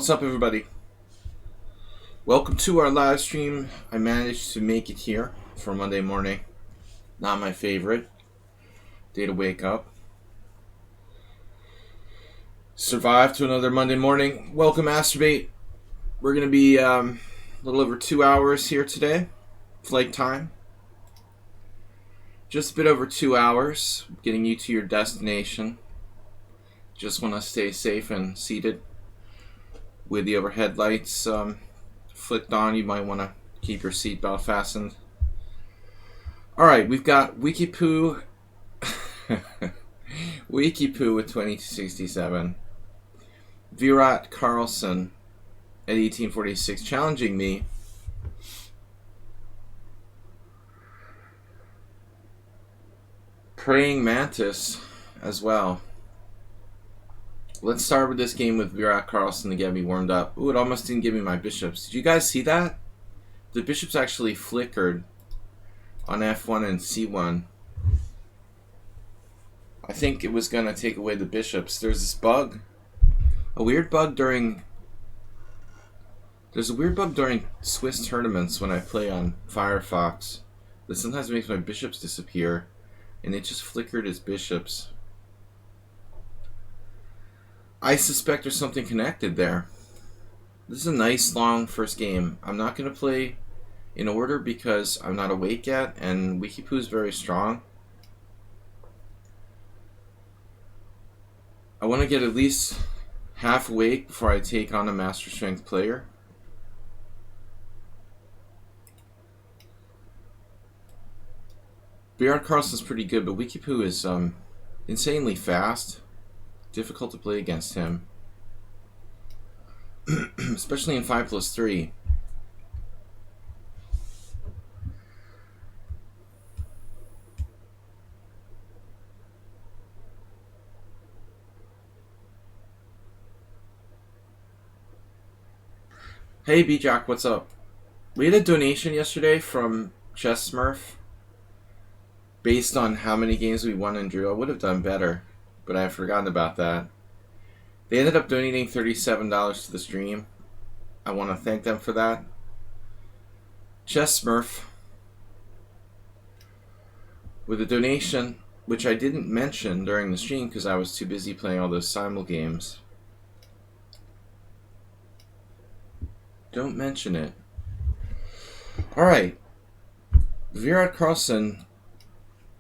What's up, everybody? Welcome to our live stream. I managed to make it here for Monday morning. Not my favorite day to wake up. Survived to another Monday morning. Welcome, Masturbate. We're going to be a little over 2 hours here today. Flight time. Just a bit over 2 hours. Getting you to your destination. Just want to stay safe and seated. With the overhead lights flicked on, you might want to keep your seatbelt fastened. Alright, we've got Wikipoo Wikipoo with 2067. Virat Carlson at 1846 challenging me. Praying Mantis as well. Let's start with this game with Virat Carlson to get me warmed up. Ooh, it almost didn't give me my bishops. Did you guys see that? The bishops actually flickered on F1 and C1. I think it was going to take away the bishops. There's this bug. A weird bug during... There's a weird bug during Swiss tournaments when I play on Firefox that sometimes makes my bishops disappear. And it just flickered as bishops. I suspect there's something connected there. This is a nice long first game. I'm not going to play in order because I'm not awake yet, and Wikipoo is very strong. I want to get at least half awake before I take on a master strength player. Virat Carlson's pretty good, but Wikipoo is insanely fast. Difficult to play against him. Especially in 5+3. Hey B-Jack, what's up? We had a donation yesterday from Chess Smurf. Based on how many games we won and drew, I would have done better. But I had forgotten about that. They ended up donating $37 to the stream. I want to thank them for that. Chess Smurf, with a donation, which I didn't mention during the stream because I was too busy playing all those simul games. Don't mention it. Alright. Virat Carlson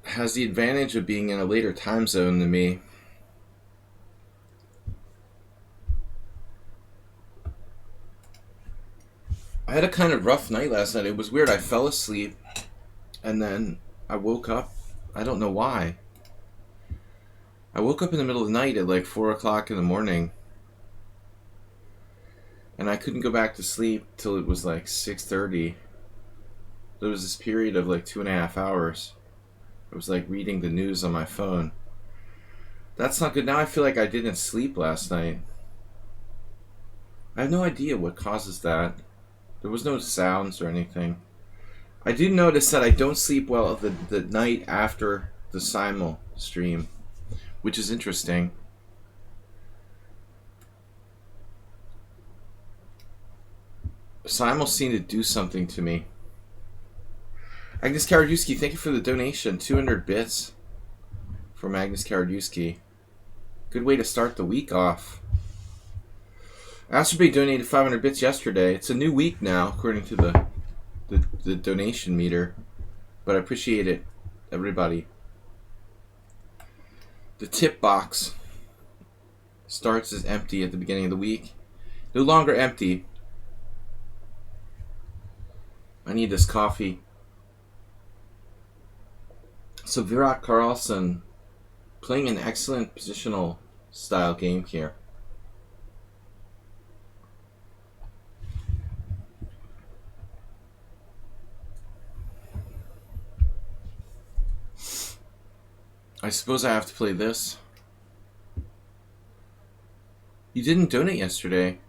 has the advantage of being in a later time zone than me. I had a kind of rough night last night. It was weird. I fell asleep and then I woke up. I don't know why. I woke up in the middle of the night at like 4 o'clock in the morning. And I couldn't go back to sleep till it was like 6:30. There was this period of like 2.5 hours. I was like reading the news on my phone. That's not good. Now I feel like I didn't sleep last night. I have no idea what causes that. There was no sounds or anything. I do notice that I don't sleep well the night after the simul stream, which is interesting. Simul seemed to do something to me. Agnes Karadewski, thank you for the donation. 200 bits from Agnes Karadewski. Good way to start the week off. Asterbay donated 500 bits yesterday. It's a new week now, according to the donation meter. But I appreciate it, everybody. The tip box starts as empty at the beginning of the week. No longer empty. I need this coffee. So Virat Carlson playing an excellent positional style game here. I suppose I have to play this. You didn't donate yesterday.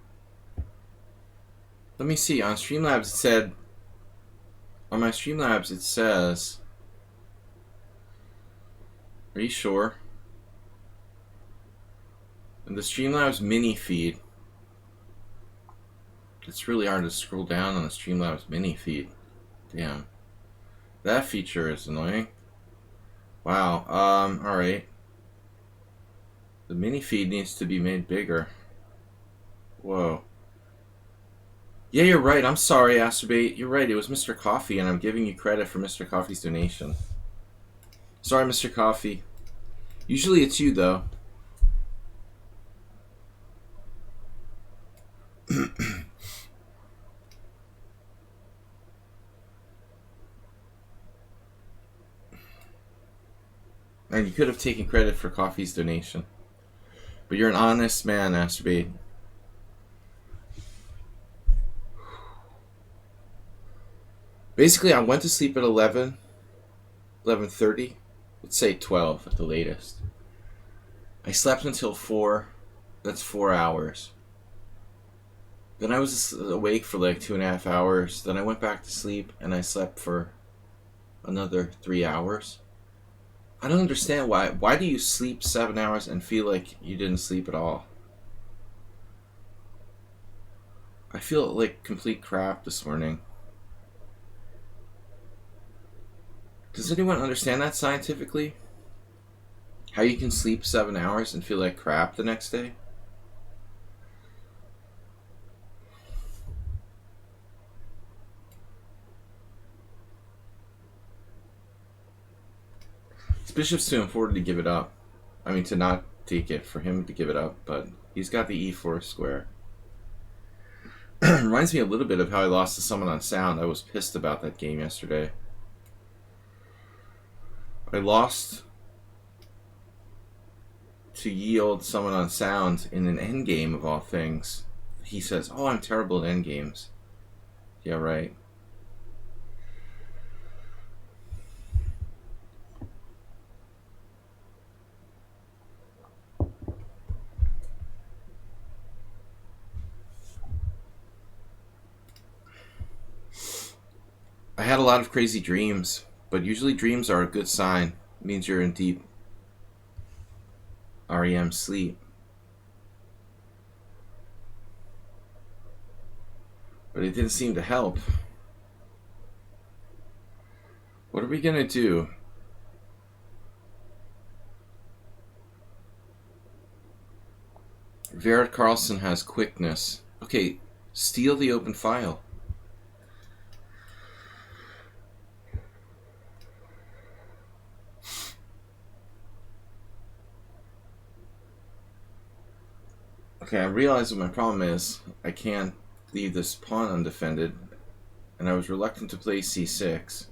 Let me see. On Streamlabs it said... On my Streamlabs it says... Are you sure? In the Streamlabs mini feed, It's really hard to scroll down on the Streamlabs mini feed. Damn. That feature is annoying. Wow. Alright. The mini feed needs to be made bigger. Whoa. Yeah, you're right. I'm sorry, Astrobate. You're right. It was Mr. Coffee, and I'm giving you credit for Mr. Coffee's donation. Sorry, Mr. Coffee. Usually it's you, though. And you could have taken credit for Coffee's donation. But you're an honest man, Astrobate. Basically, I went to sleep at 11, 11:30. Let's say 12 at the latest. I slept until 4. That's 4 hours. Then I was awake for like 2.5 hours. Then I went back to sleep and I slept for another 3 hours. I don't understand why. Why do you sleep 7 hours and feel like you didn't sleep at all? I feel like complete crap this morning. Does anyone understand that scientifically? How you can sleep 7 hours and feel like crap the next day? This bishop's too important to give it up. I mean, to not take it, for him to give it up, but he's got the e4 square. Reminds me a little bit of how I lost to someone on sound. I was pissed about that game yesterday. I lost to yield someone on sound in an endgame of all things. He says, "Oh, I'm terrible at endgames." Yeah, right. I had a lot of crazy dreams, but usually dreams are a good sign. It means you're in deep REM sleep. But it didn't seem to help. What are we gonna do? Vered Carlson has quickness. Okay, steal the open file. Okay, I realize what my problem is. I can't leave this pawn undefended, and I was reluctant to play c6.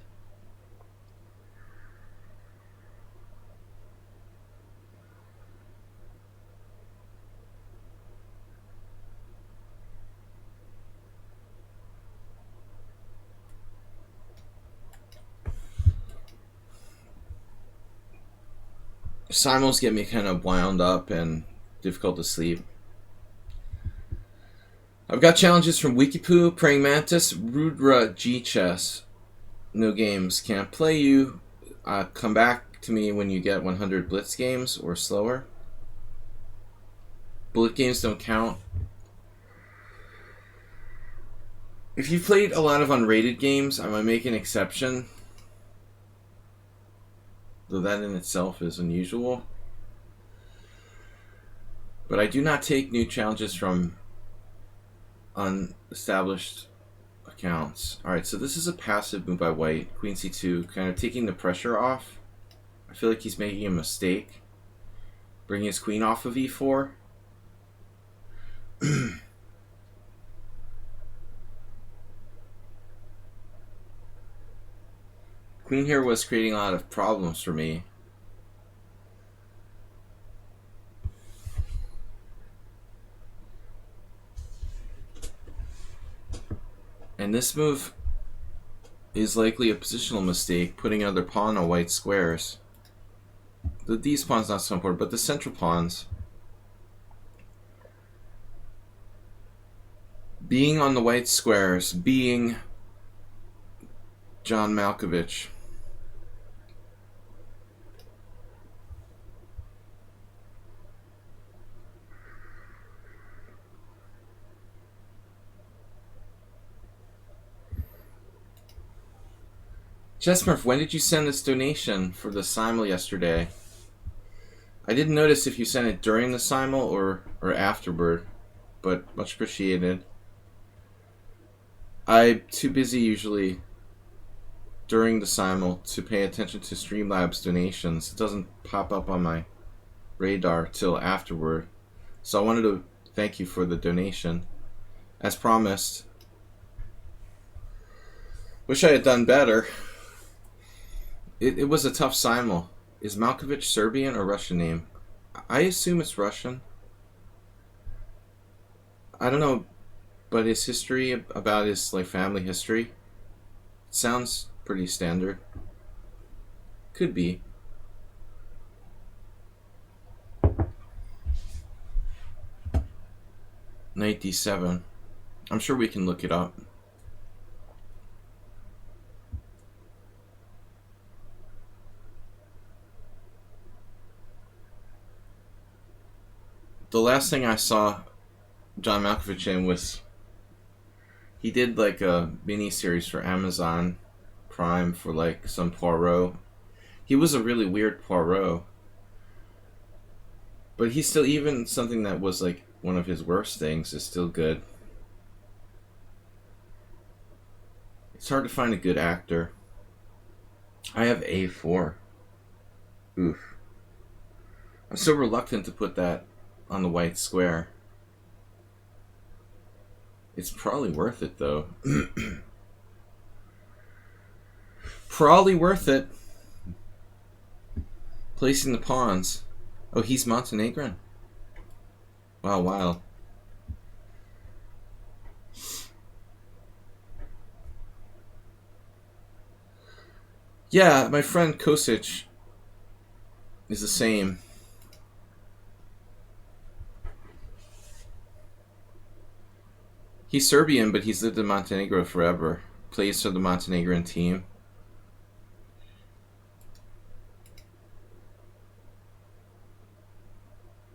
Simul's get me kind of wound up and difficult to sleep. I've got challenges from Wikipoo, Praying Mantis, Rudra G Chess. No games, can't play you. Come back to me when you get 100 Blitz games or slower. Bullet games don't count. If you've played a lot of unrated games, I might make an exception. Though that in itself is unusual. But I do not take new challenges from unestablished accounts. Alright, so this is a passive move by white. Queen c2, kind of taking the pressure off. I feel like he's making a mistake. Bringing his queen off of e4. Queen here was creating a lot of problems for me. And this move is likely a positional mistake, putting another pawn on white squares. These pawns not so important, but the central pawns. Being on the white squares, being John Malkovich. Chessmurph, when did you send this donation for the simul yesterday? I didn't notice if you sent it during the simul or afterward, but much appreciated. I'm too busy usually during the simul to pay attention to Streamlabs donations. It doesn't pop up on my radar till afterward. So I wanted to thank you for the donation. As promised. Wish I had done better. It was a tough simul. Is Malkovich Serbian or Russian name? I assume it's Russian. I don't know, but his history, about his family history, sounds pretty standard. Could be. Knight d7. I'm sure we can look it up. The last thing I saw John Malkovich in was he did a mini series for Amazon Prime for some Poirot. He was a really weird Poirot, but he's still, even something that was one of his worst things is still good. It's hard to find a good actor. I have A4. Oof. I'm so reluctant to put that on the white square. It's probably worth it, though. Probably worth it. Placing the pawns. Oh, he's Montenegrin? Wow, wild. Yeah, my friend Kosic is the same. He's Serbian, but he's lived in Montenegro forever. Plays for the Montenegrin team.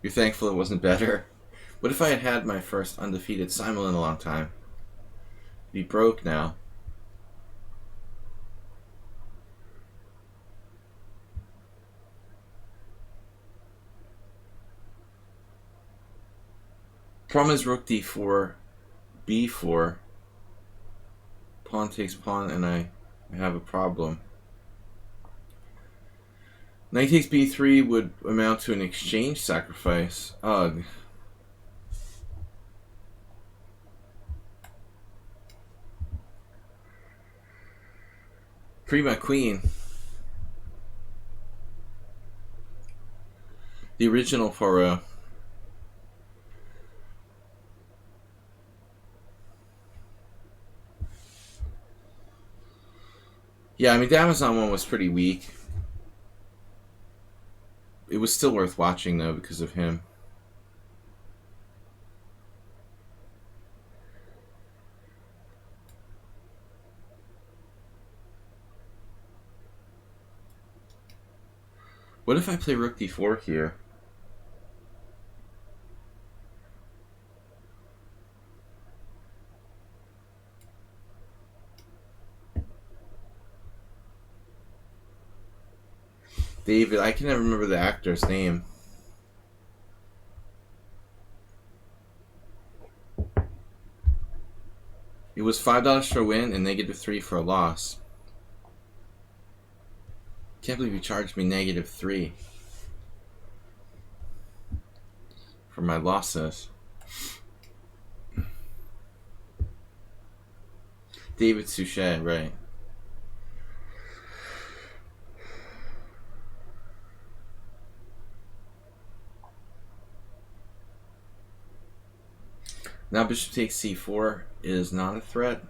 You're thankful it wasn't better? What if I had had my first undefeated simul in a long time? Be broke now. Problem is rook d4, b4. Pawn takes pawn, and I have a problem. Knight takes b3 would amount to an exchange sacrifice. Ugh. Free my queen. The original Poirot. Yeah, I mean, the Amazon one was pretty weak. It was still worth watching, though, because of him. What if I play rook d4 here? David, I can never remember the actor's name. It was $5 for a win and -3 for a loss. Can't believe you charged me -3 for my losses. David Suchet, right. Now bishop takes c4 is not a threat.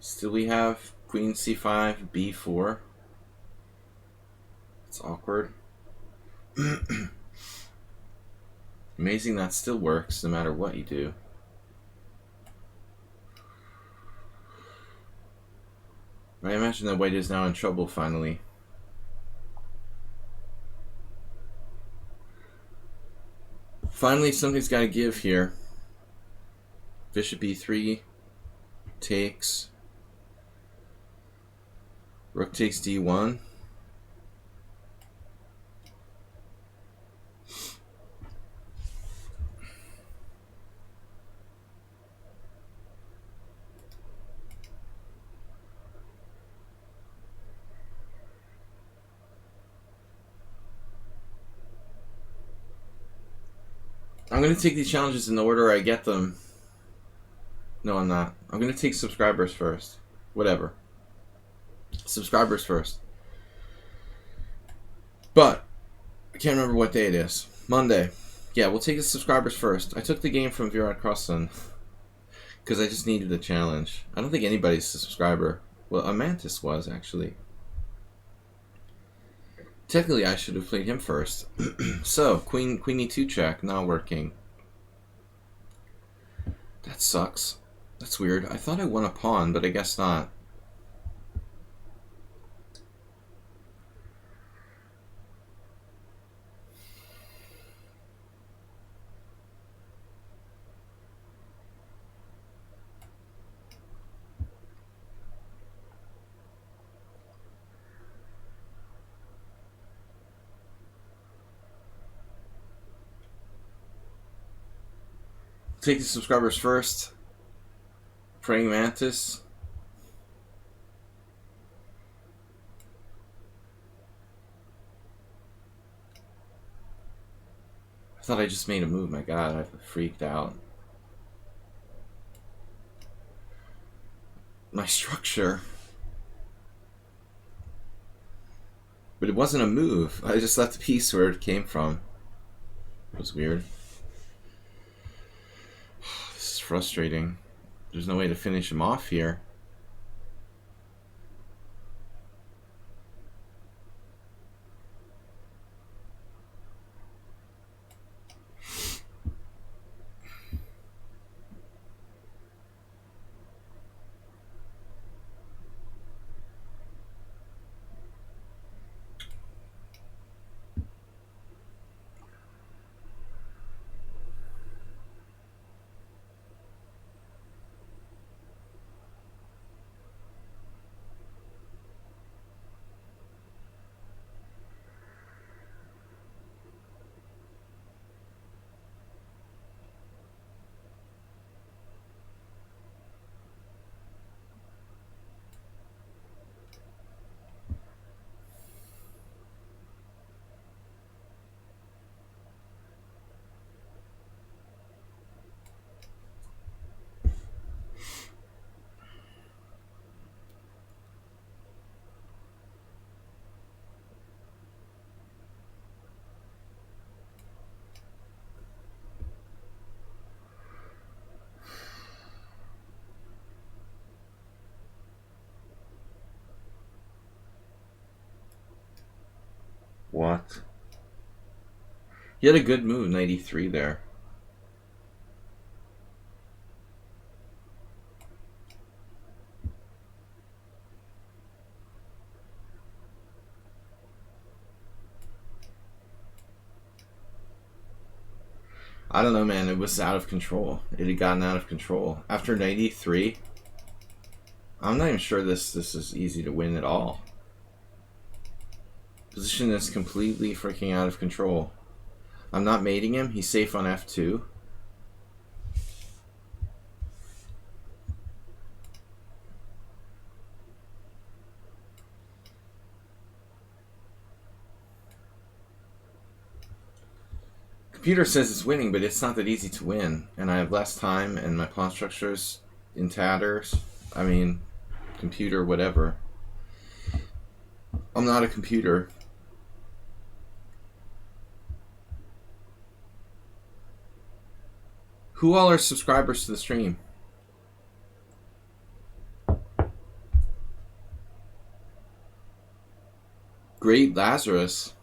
Still we have queen c5, b4. It's awkward. Amazing that still works no matter what you do. I imagine that white is now in trouble finally. Finally, something's got to give here. Bishop e3. takes. Rook takes d1. I'm going to take these challenges in the order I get them. No, I'm not. I'm going to take subscribers first. Whatever. Subscribers first. But I can't remember what day it is. Monday. Yeah, we'll take the subscribers first. I took the game from Virat Krossan because I just needed a challenge. I don't think anybody's a subscriber. Well, Amantis was, actually. Technically, I should have played him first. So, queen e2 check, not working. That sucks. That's weird. I thought I won a pawn, but I guess not. Take the subscribers first. Praying Mantis. I thought I just made a move. My god, I freaked out. My structure. But it wasn't a move. I just left the piece where it came from. It was weird. This is frustrating. There's no way to finish him off here. What? He had a good move, 93 there. I don't know, man. It was out of control. It had gotten out of control. After 93, I'm not even sure this is easy to win at all. Position is completely freaking out of control. I'm not mating him. He's safe on f2. Computer says it's winning, but it's not that easy to win. And I have less time, and my pawn structure's in tatters. I mean, computer, whatever. I'm not a computer. Who all are subscribers to the stream? Great Lazarus.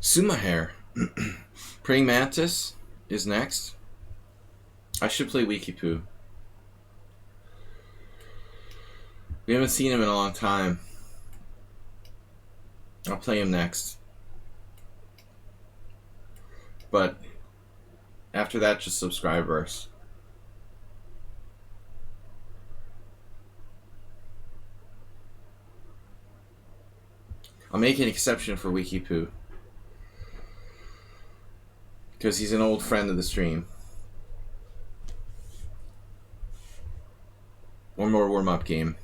Sumahair. Praying Mantis is next. I should play Wikipoo. We haven't seen him in a long time. I'll play him next. But After that, just subscribers. I'll make an exception for Wikipoo, because he's an old friend of the stream. One more warm-up game.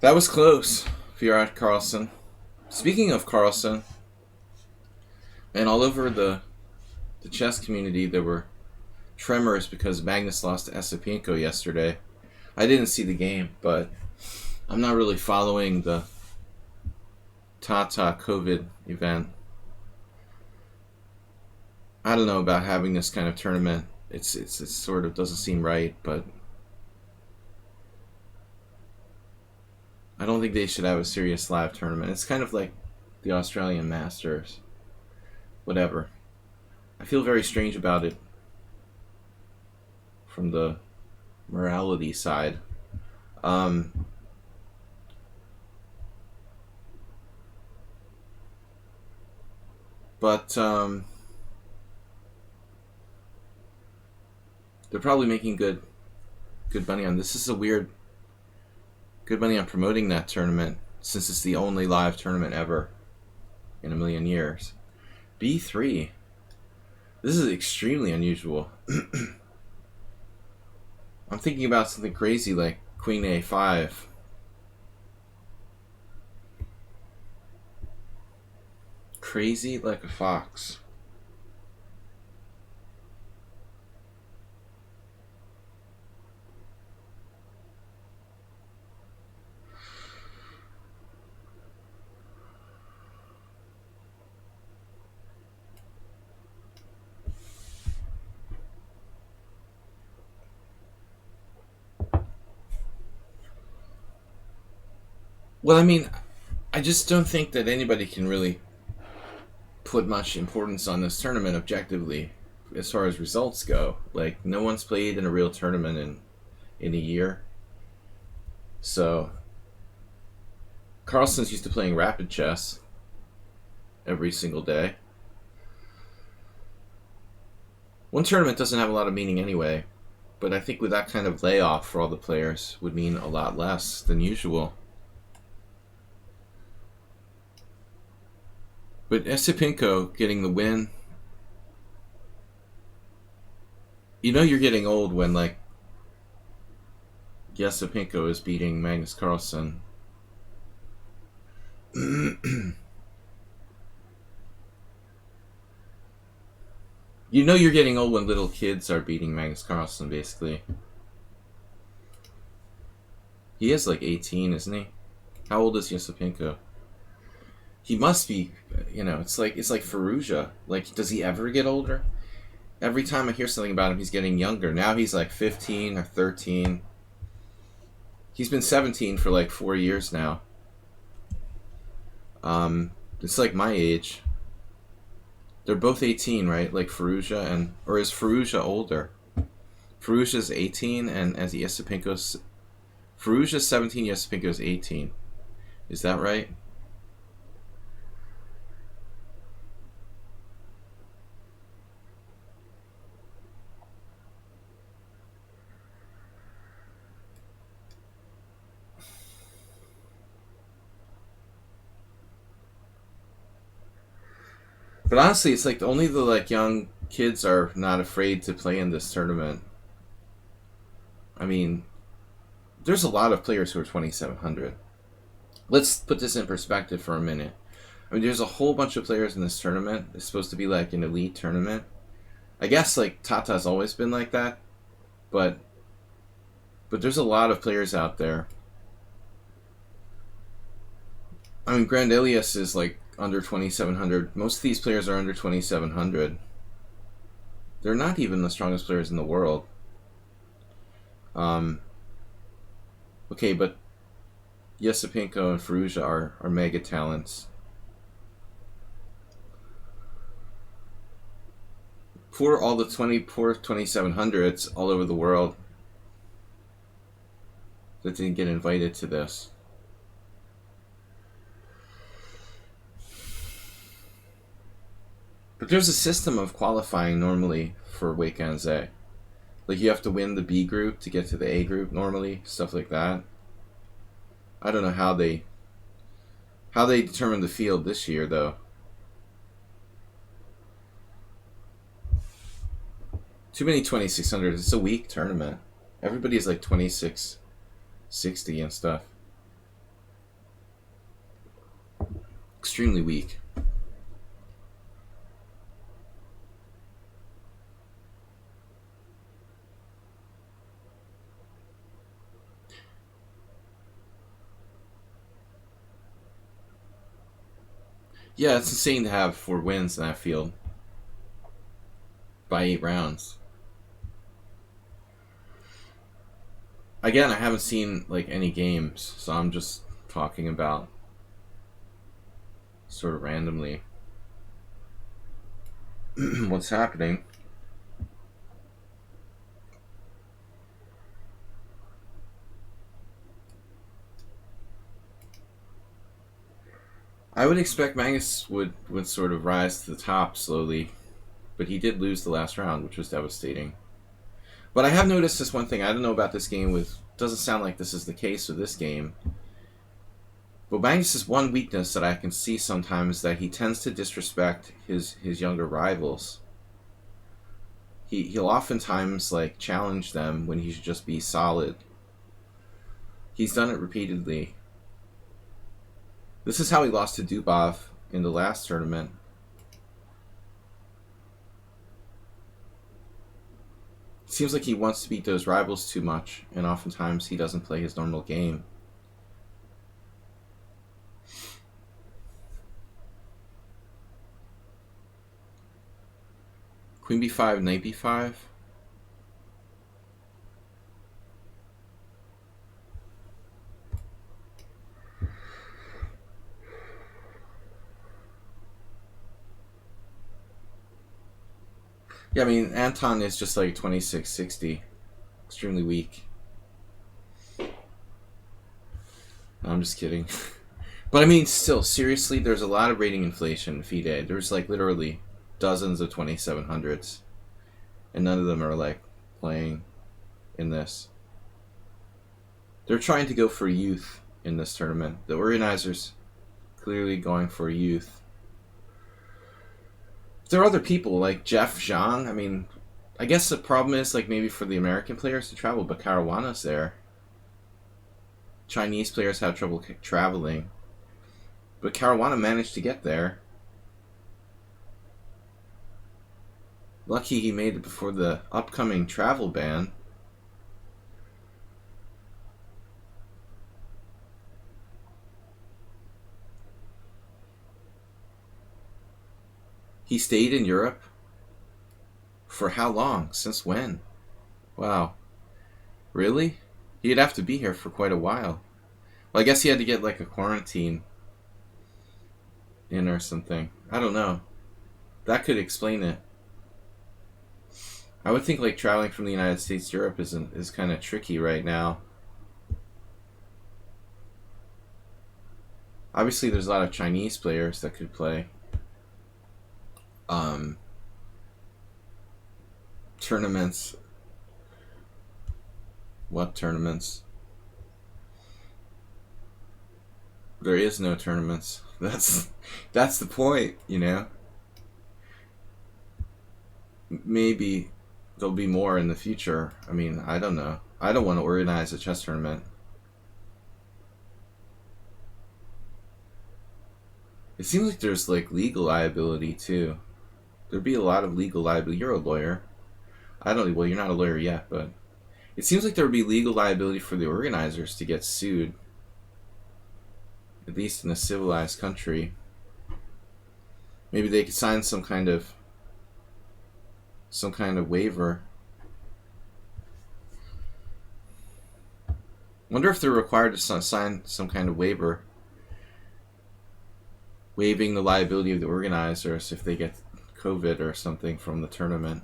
That was close, Virat Carlson. Speaking of Carlson, and all over the chess community, there were tremors because Magnus lost to Esipenko yesterday. I didn't see the game, but I'm not really following the Tata COVID event. I don't know about having this kind of tournament. It sort of doesn't seem right, but I don't think they should have a serious live tournament. It's kind of like the Australian Masters. Whatever. I feel very strange about it from the morality side. But they're probably making good money on this. This is a weird good money on promoting that tournament, since it's the only live tournament ever in a million years. B3. This is extremely unusual. I'm thinking about something crazy like Queen A5. Crazy like a fox. Well, I mean, I just don't think that anybody can really put much importance on this tournament objectively as far as results go. Like, no one's played in a real tournament in a year. So Carlson's used to playing rapid chess every single day. One tournament doesn't have a lot of meaning anyway, but I think with that kind of layoff for all the players would mean a lot less than usual. But Esipenko getting the win, you know you're getting old when, like, Esipenko is beating Magnus Carlsen. You know you're getting old when little kids are beating Magnus Carlsen, basically. He is like 18, isn't he? How old is Esipenko? He must be, you know, it's like Fallujah. Like, does he ever get older? Every time I hear something about him, he's getting younger. Now he's like 15 or 13. He's been 17 for like 4 years now. It's like my age. They're both 18, right? Like Fallujah or is Fallujah older? Fallujah's 18 and as Esipenko's... Fallujah's 17, Esipenko's 18. Is that right? But honestly, it's like only the like young kids are not afraid to play in this tournament. I mean, there's a lot of players who are 2,700. Let's put this in perspective for a minute. I mean, there's a whole bunch of players in this tournament. It's supposed to be like an elite tournament. I guess like Tata's always been like that, but there's a lot of players out there. I mean, Grand Elias is like under 2,700. Most of these players are under 2,700. They're not even the strongest players in the world. Okay, but Esipenko and Fallujah are mega talents. For all the poor 2,700s all over the world that didn't get invited to this. But there's a system of qualifying normally for Weikanze. Like you have to win the B group to get to the A group normally, stuff like that. I don't know how they determined the field this year though. Too many 2600. It's a weak tournament. Everybody's like 2660 and stuff. Extremely weak. Yeah, it's insane to have 4 wins in that field by 8 rounds. Again, I haven't seen like any games, so I'm just talking about sort of randomly what's happening. I would expect Magnus would sort of rise to the top slowly, but he did lose the last round, which was devastating. But I have noticed this one thing. I don't know about this game with... Doesn't sound like this is the case with this game. But Magnus' one weakness that I can see sometimes is that he tends to disrespect his younger rivals. He'll oftentimes like challenge them when he should just be solid. He's done it repeatedly. This is how he lost to Dubov in the last tournament. It seems like he wants to beat those rivals too much, and oftentimes he doesn't play his normal game. Queen b5, knight b5. Yeah, I mean, Anton is just like 2660. Extremely weak. I'm just kidding. But I mean, still, seriously, there's a lot of rating inflation in FIDE. There's like literally dozens of 2700s. And none of them are like playing in this. They're trying to go for youth in this tournament. The organizers clearly going for youth. There are other people like Jeff Zhang. I mean, I guess the problem is like maybe for the American players to travel, but Caruana's there. Chinese players have trouble traveling, but Caruana managed to get there. Lucky he made it before the upcoming travel ban. He stayed in Europe? For how long? Since when? Wow. Really? He'd have to be here for quite a while. Well, I guess he had to get like a quarantine in or something. I don't know. That could explain it. I would think like traveling from the United States to Europe is kind of tricky right now. Obviously, there's a lot of Chinese players that could play. Tournaments. What tournaments? There is no tournaments. That's the point, you know? Maybe there'll be more in the future. I mean, I don't know. I don't want to organize a chess tournament. It seems like there's like legal liability too. There'd be a lot of legal liability. You're a lawyer. I don't. Well, you're not a lawyer yet, but it seems like there would be legal liability for the organizers to get sued. At least in a civilized country. Maybe they could sign some kind of waiver. Wonder if they're required to sign some kind of waiver, waiving the liability of the organizers if they get COVID or something from the tournament.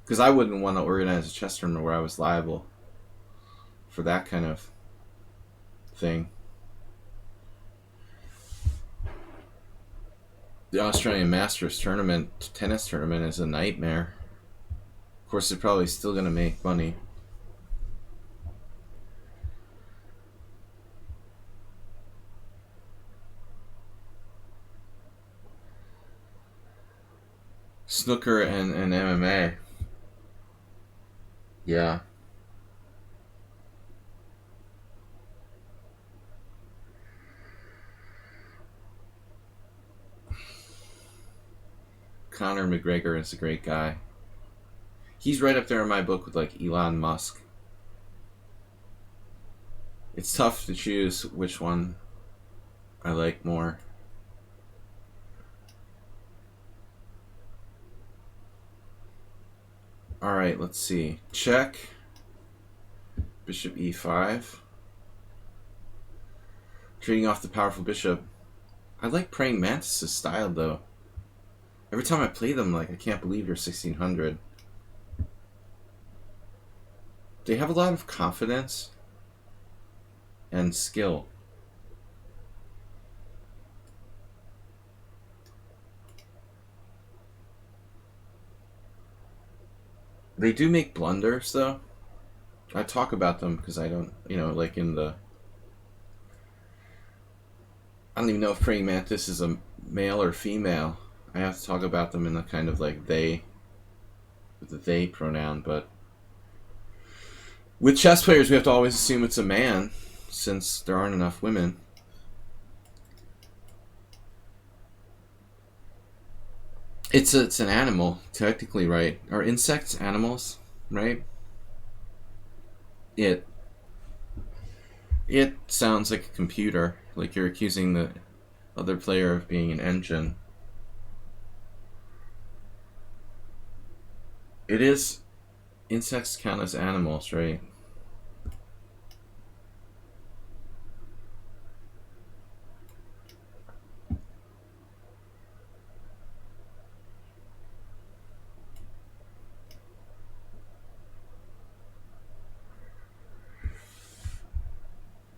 Because I wouldn't want to organize a chess tournament where I was liable for that kind of thing. The Australian Masters tournament, tennis tournament, is a nightmare. Of course, they're probably still going to make money. Snooker and MMA. Yeah. Conor McGregor is a great guy. He's right up there in my book with like Elon Musk. It's tough to choose which one I like more. Alright, let's see. Check. Bishop e5. Trading off the powerful bishop. I like Praying Mantis' style though. Every time I play them, like, I can't believe you're 1600. They have a lot of confidence and skill. They do make blunders though. I talk about them because I don't, like in the... I don't even know if Praying Mantis is a male or female. I have to talk about them in the kind of like they, with the they pronoun, but with chess players we have to always assume it's a man since there aren't enough women. It's an animal, technically, right? Are insects animals, right? It sounds like a computer, like you're accusing the other player of being an engine. It is. Insects count as animals, right?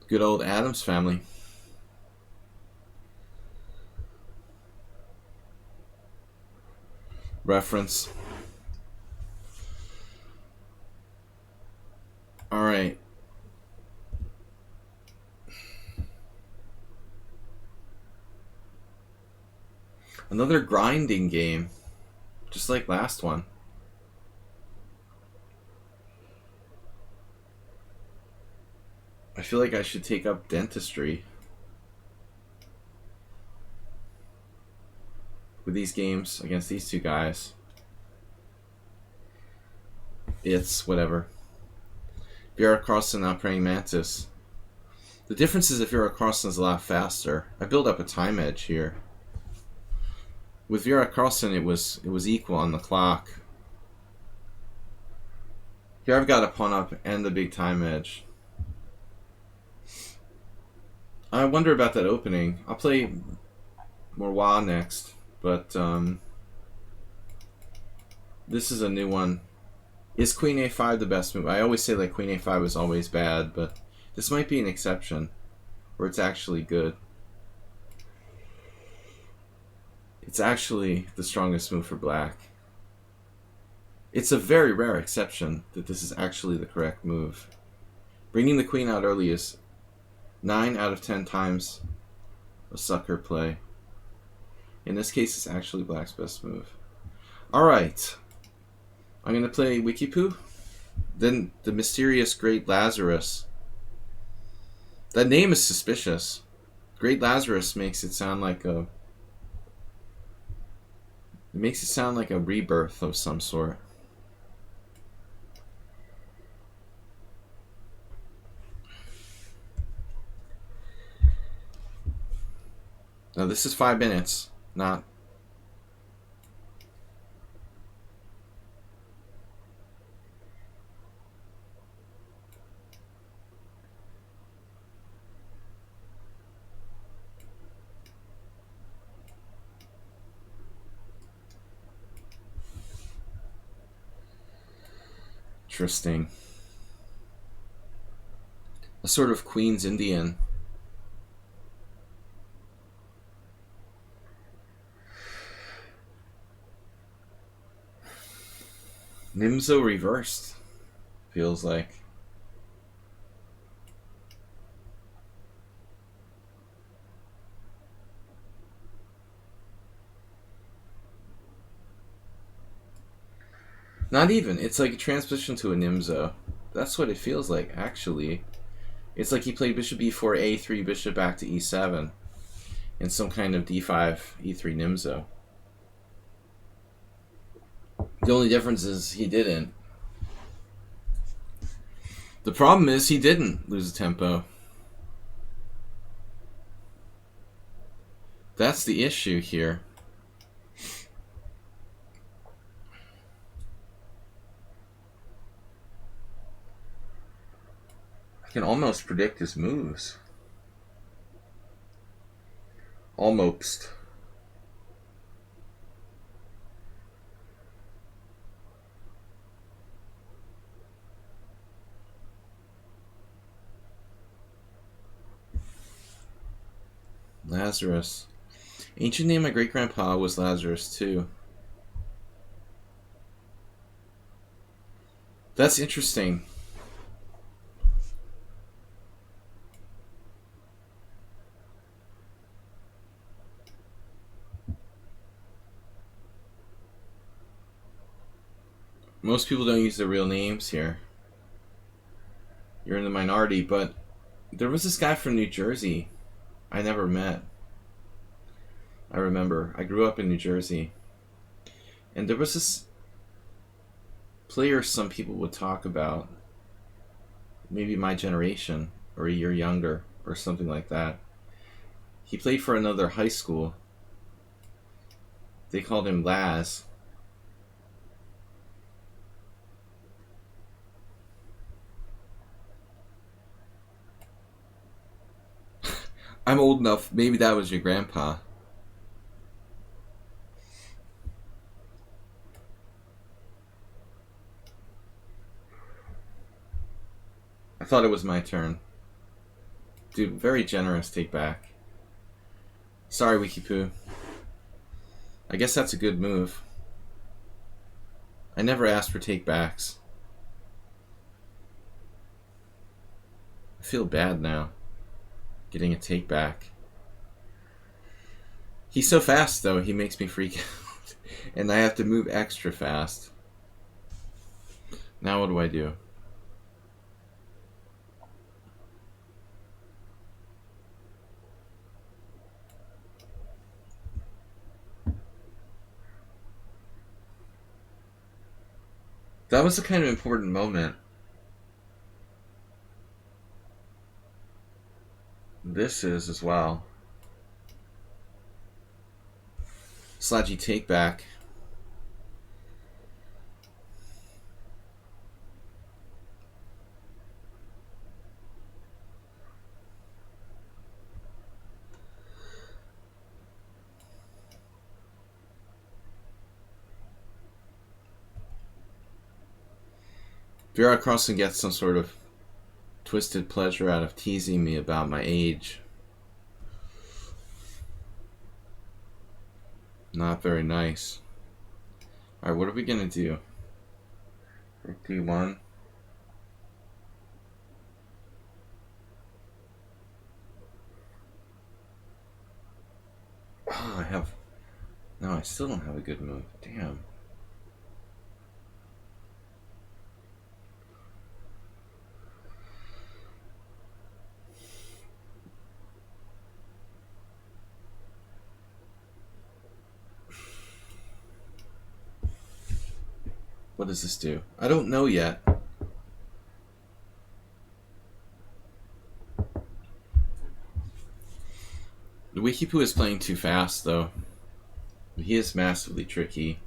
Good old Addams Family. Reference. Alright. Another grinding game. Just like last one. I feel like I should take up dentistry with these games against these two guys. It's whatever. Vera Carlson not Praying Mantis. The difference is if Vera Carlson is a lot faster. I build up a time edge here. With Vera Carlson, it was equal on the clock. Here I've got a pawn up and the big time edge. I wonder about that opening. I'll play Morwa next, but this is a new one. Is Queen A5 the best move? I always say like Queen A5 is always bad, but this might be an exception where it's actually good. It's actually the strongest move for black. It's a very rare exception that this is actually the correct move. Bringing the queen out early is 9 out of 10 times a sucker play. In this case, it's actually black's best move. Alright. I'm going to play Wikipoo. Then the mysterious Great Lazarus. That name is suspicious. Great Lazarus makes it sound like a... It makes it sound like a rebirth of some sort. Now this is 5 minutes, not... Interesting. A sort of Queen's Indian. Nimzo reversed, feels like. Not even. It's like a transposition to a Nimzo. That's what it feels like, actually. It's like he played bishop e4, a3, bishop back to e7, in some kind of d5, e3 Nimzo. The only difference is he didn't. The problem is he didn't lose a tempo. That's the issue here. I can almost predict his moves. Almost. Lazarus. Ancient name of my great-grandpa was Lazarus, too. That's interesting. Most people don't use their real names here. You're in the minority, but there was this guy from New Jersey I never met. I remember. I grew up in New Jersey. And there was this player some people would talk about. Maybe my generation, or a year younger, or something like that. He played for another high school. They called him Laz. I'm old enough. Maybe that was your grandpa. I thought it was my turn. Dude, very generous take back. Sorry, Wikipoo. I guess that's a good move. I never asked for take backs. I feel bad now. Getting a take back. He's so fast, though, he makes me freak out. And I have to move extra fast. Now what do I do? That was a kind of important moment. This is as well. Sludgy take back. Vera Crossing gets some sort of twisted pleasure out of teasing me about my age. Not very nice. Alright, what are we gonna do? Rook d1. Oh, I have... No, I still don't have a good move. Damn. What does this do? I don't know yet. The Wikipoo is playing too fast, though. He is massively tricky.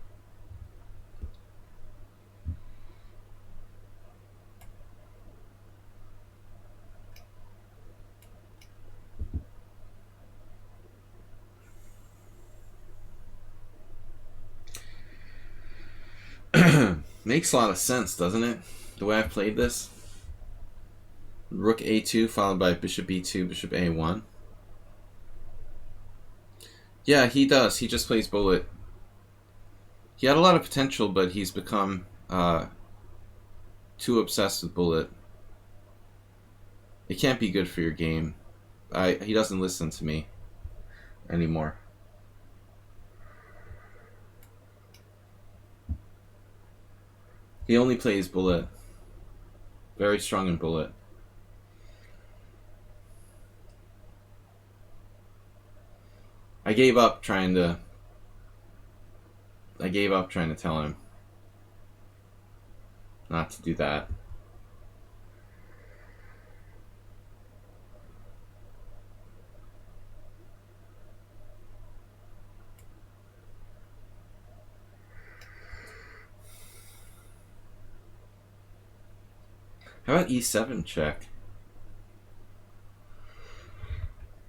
Makes a lot of sense, doesn't it? The way I've played this. Rook a2 followed by bishop b2, bishop a1. Yeah, he does. He just plays bullet. He had a lot of potential, but he's become too obsessed with bullet. It can't be good for your game. He doesn't listen to me anymore. He only plays bullet. Very strong in bullet. I gave up trying to tell him not to do that. How about e7 check?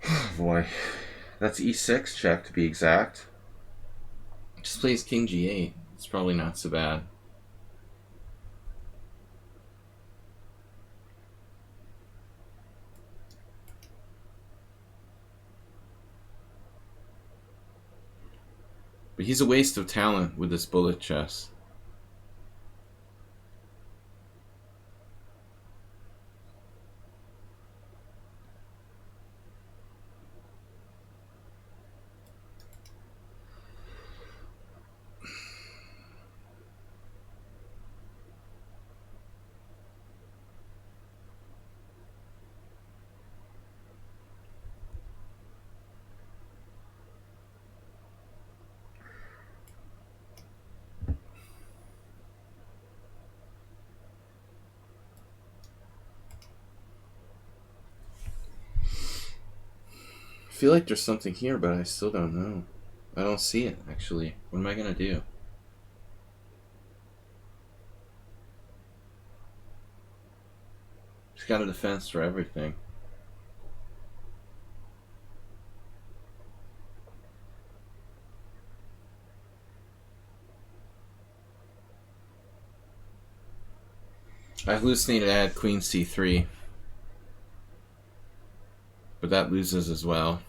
Oh boy. That's e6 check to be exact. Just plays king g8. It's probably not so bad. But he's a waste of talent with this bullet chess. I feel like there's something here, but I still don't know. I don't see it, actually. What am I going to do? Just got a defense for everything. I hallucinated I had queen c3. But that loses as well.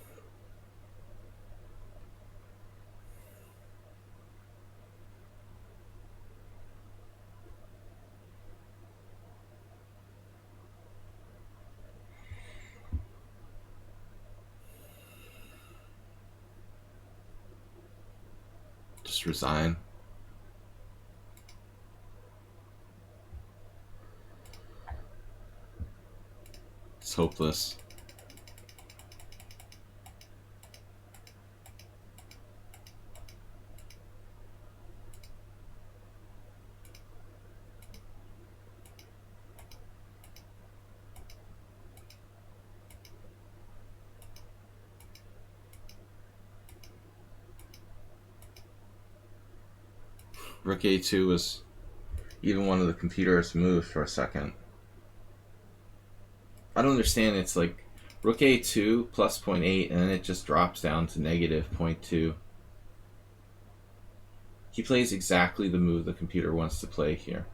Just resign. It's hopeless. Rook a2 was even one of the computer's moves for a second. I don't understand. It's like rook a2 plus 0.8 and then it just drops down to negative 0.2. He plays exactly the move the computer wants to play here.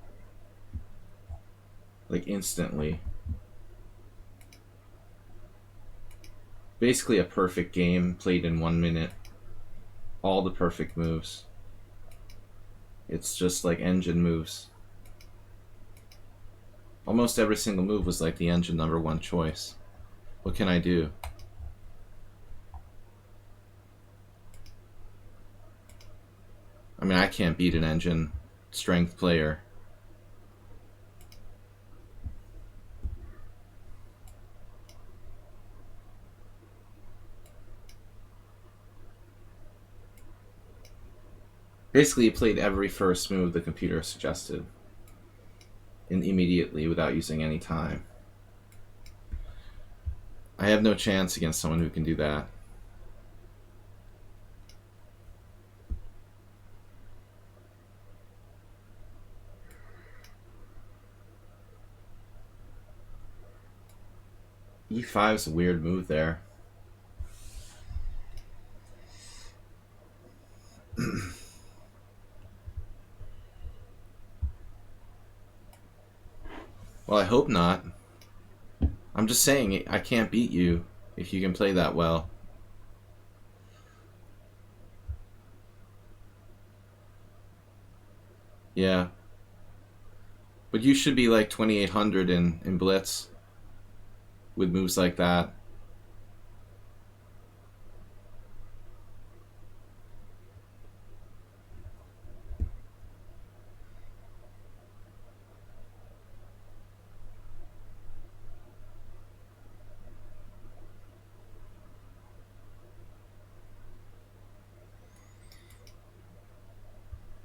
Like instantly. Basically a perfect game played in 1 minute. All the perfect moves. It's just like engine moves. Almost every single move was like the engine #1 choice. What can I do? I mean, I can't beat an engine strength player. Basically, he played every first move the computer suggested. And immediately, without using any time. I have no chance against someone who can do that. E5 is a weird move there. Well, I hope not. I'm just saying, I can't beat you if you can play that well. Yeah. But you should be like 2,800 in Blitz with moves like that.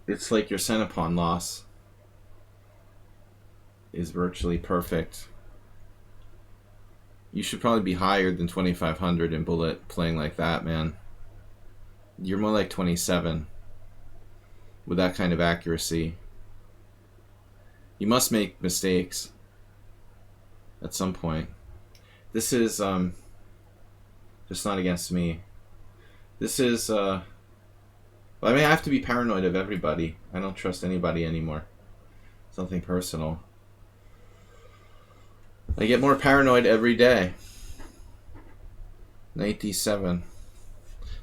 It's like your Centipon loss is virtually perfect. You should probably be higher than 2,500 in Bullet playing like that, man. You're more like 27 with that kind of accuracy. You must make mistakes at some point. This is just not against me. This is well, I mean, I have to be paranoid of everybody. I don't trust anybody anymore. It's nothing personal. I get more paranoid every day. Knight d7.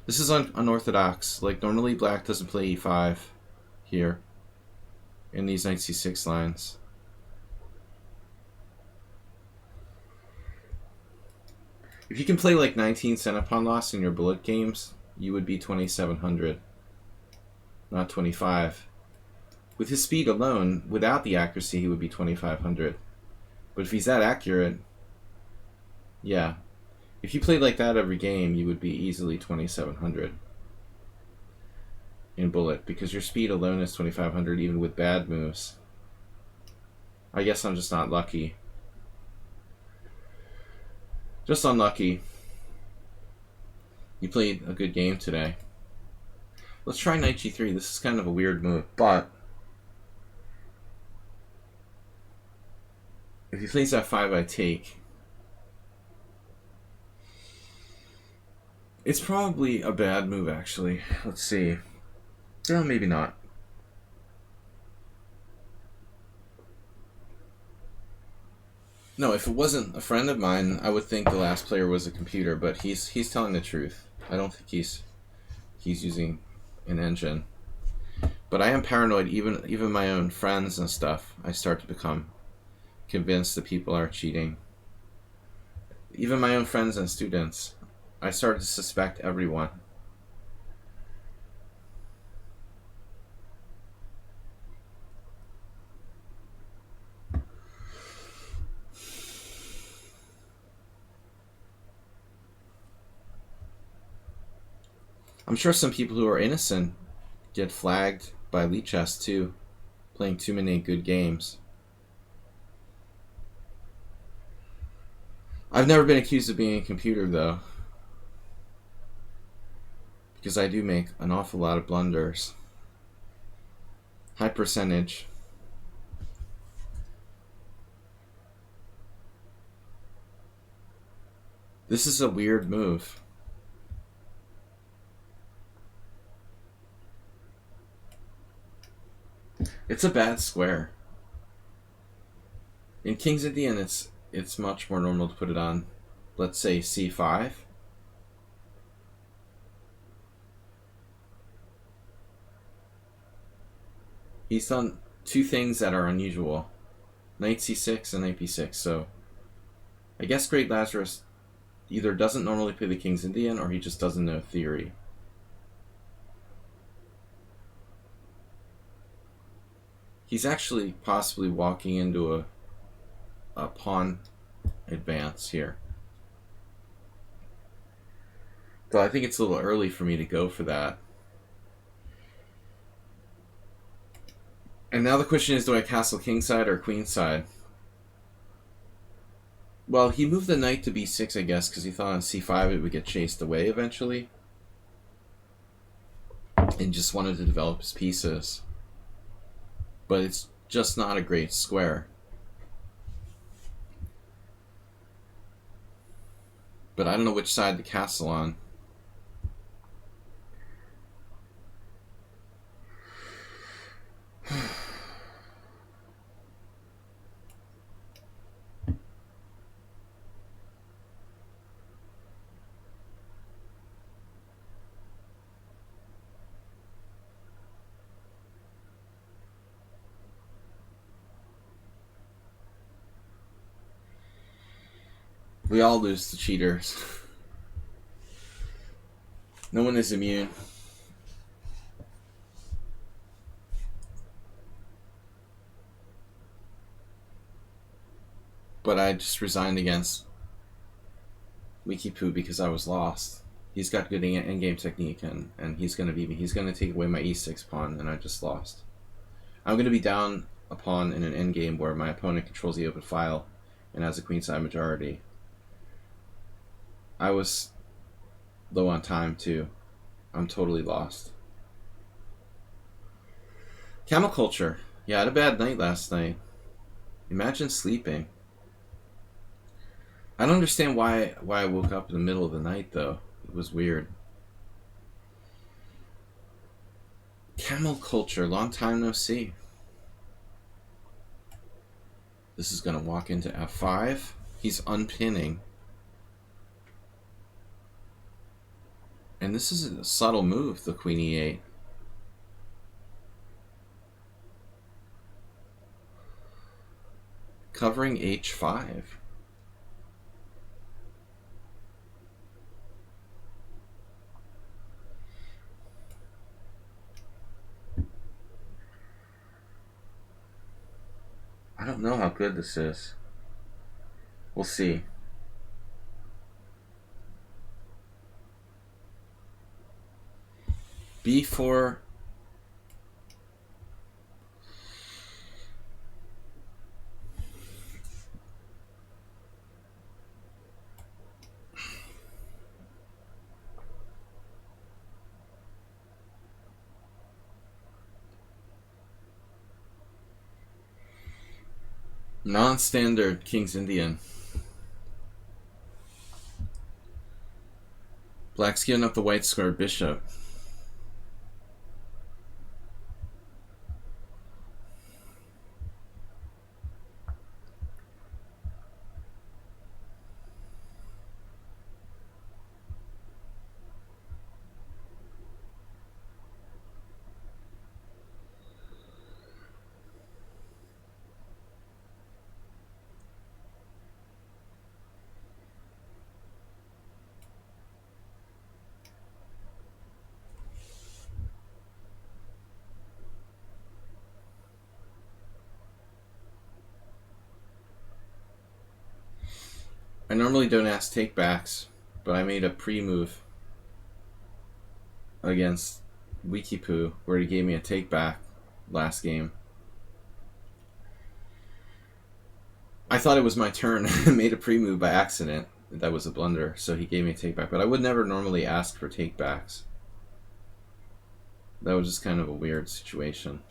This is unorthodox. Like, normally black doesn't play e5 here in these knight c6 lines. If you can play like 19 Centipon loss in your bullet games, you would be 2,700, not 25. With his speed alone, without the accuracy, he would be 2,500. But if he's that accurate, yeah. If you played like that every game, you would be easily 2,700 in bullet, because your speed alone is 2,500 even with bad moves. I guess I'm just not lucky. Just unlucky. You played a good game today. Let's try knight g3. This is kind of a weird move, but if he plays f5, I take. It's probably a bad move, actually. Let's see. No, maybe not. No, if it wasn't a friend of mine, I would think the last player was a computer, but he's telling the truth. I don't think he's using an engine. But I am paranoid, even my own friends and stuff. I start to become convinced that people are cheating. Even my own friends and students. I start to suspect everyone. I'm sure some people who are innocent get flagged by lichess too, playing too many good games. I've never been accused of being a computer, though, because I do make an awful lot of blunders. High percentage. This is a weird move. It's a bad square. In King's Indian, it's much more normal to put it on, let's say, c5. He's done two things that are unusual. Knight c6 and knight b6, so I guess Great Lazarus either doesn't normally play the King's Indian or he just doesn't know theory. He's actually possibly walking into a pawn advance here. Though I think it's a little early for me to go for that. And now the question is, do I castle kingside or queenside? Well, he moved the knight to b6, I guess, because he thought on c5 it would get chased away eventually. And just wanted to develop his pieces. But it's just not a great square. But I don't know which side to castle on. We all lose to cheaters. No one is immune. But I just resigned against Wikipoo because I was lost. He's got good endgame technique, and he's going to beat me. He's going to take away my e6 pawn, and I just lost. I'm going to be down a pawn in an endgame where my opponent controls the open file and has a queenside majority. I was low on time, too. I'm totally lost. Camel culture. Yeah, I had a bad night last night. Imagine sleeping. I don't understand why I woke up in the middle of the night, though. It was weird. Camel culture. Long time no see. This is going to walk into f5. He's unpinning. And this is a subtle move, the queen e8. Covering h5. I don't know how good this is. We'll see. b4. Non-standard King's Indian. Black's giving up the white square bishop. I normally don't ask takebacks, but I made a pre-move against Wikipoo where he gave me a takeback last game. I thought it was my turn. I made a pre-move by accident. That was a blunder, so he gave me a takeback. But I would never normally ask for takebacks. That was just kind of a weird situation.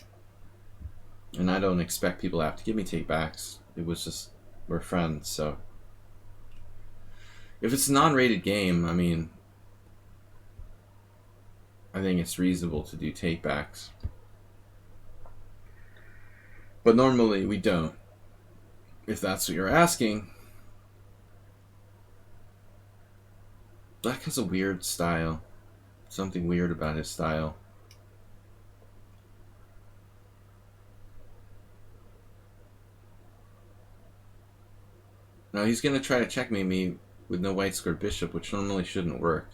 And I don't expect people to have to give me takebacks. It was just, we're friends, so. If it's a non-rated game, I mean, I think it's reasonable to do takebacks. But normally we don't. If that's what you're asking. Black has a weird style. Something weird about his style. Now he's going to try to checkmate me with no white square bishop, which normally shouldn't work.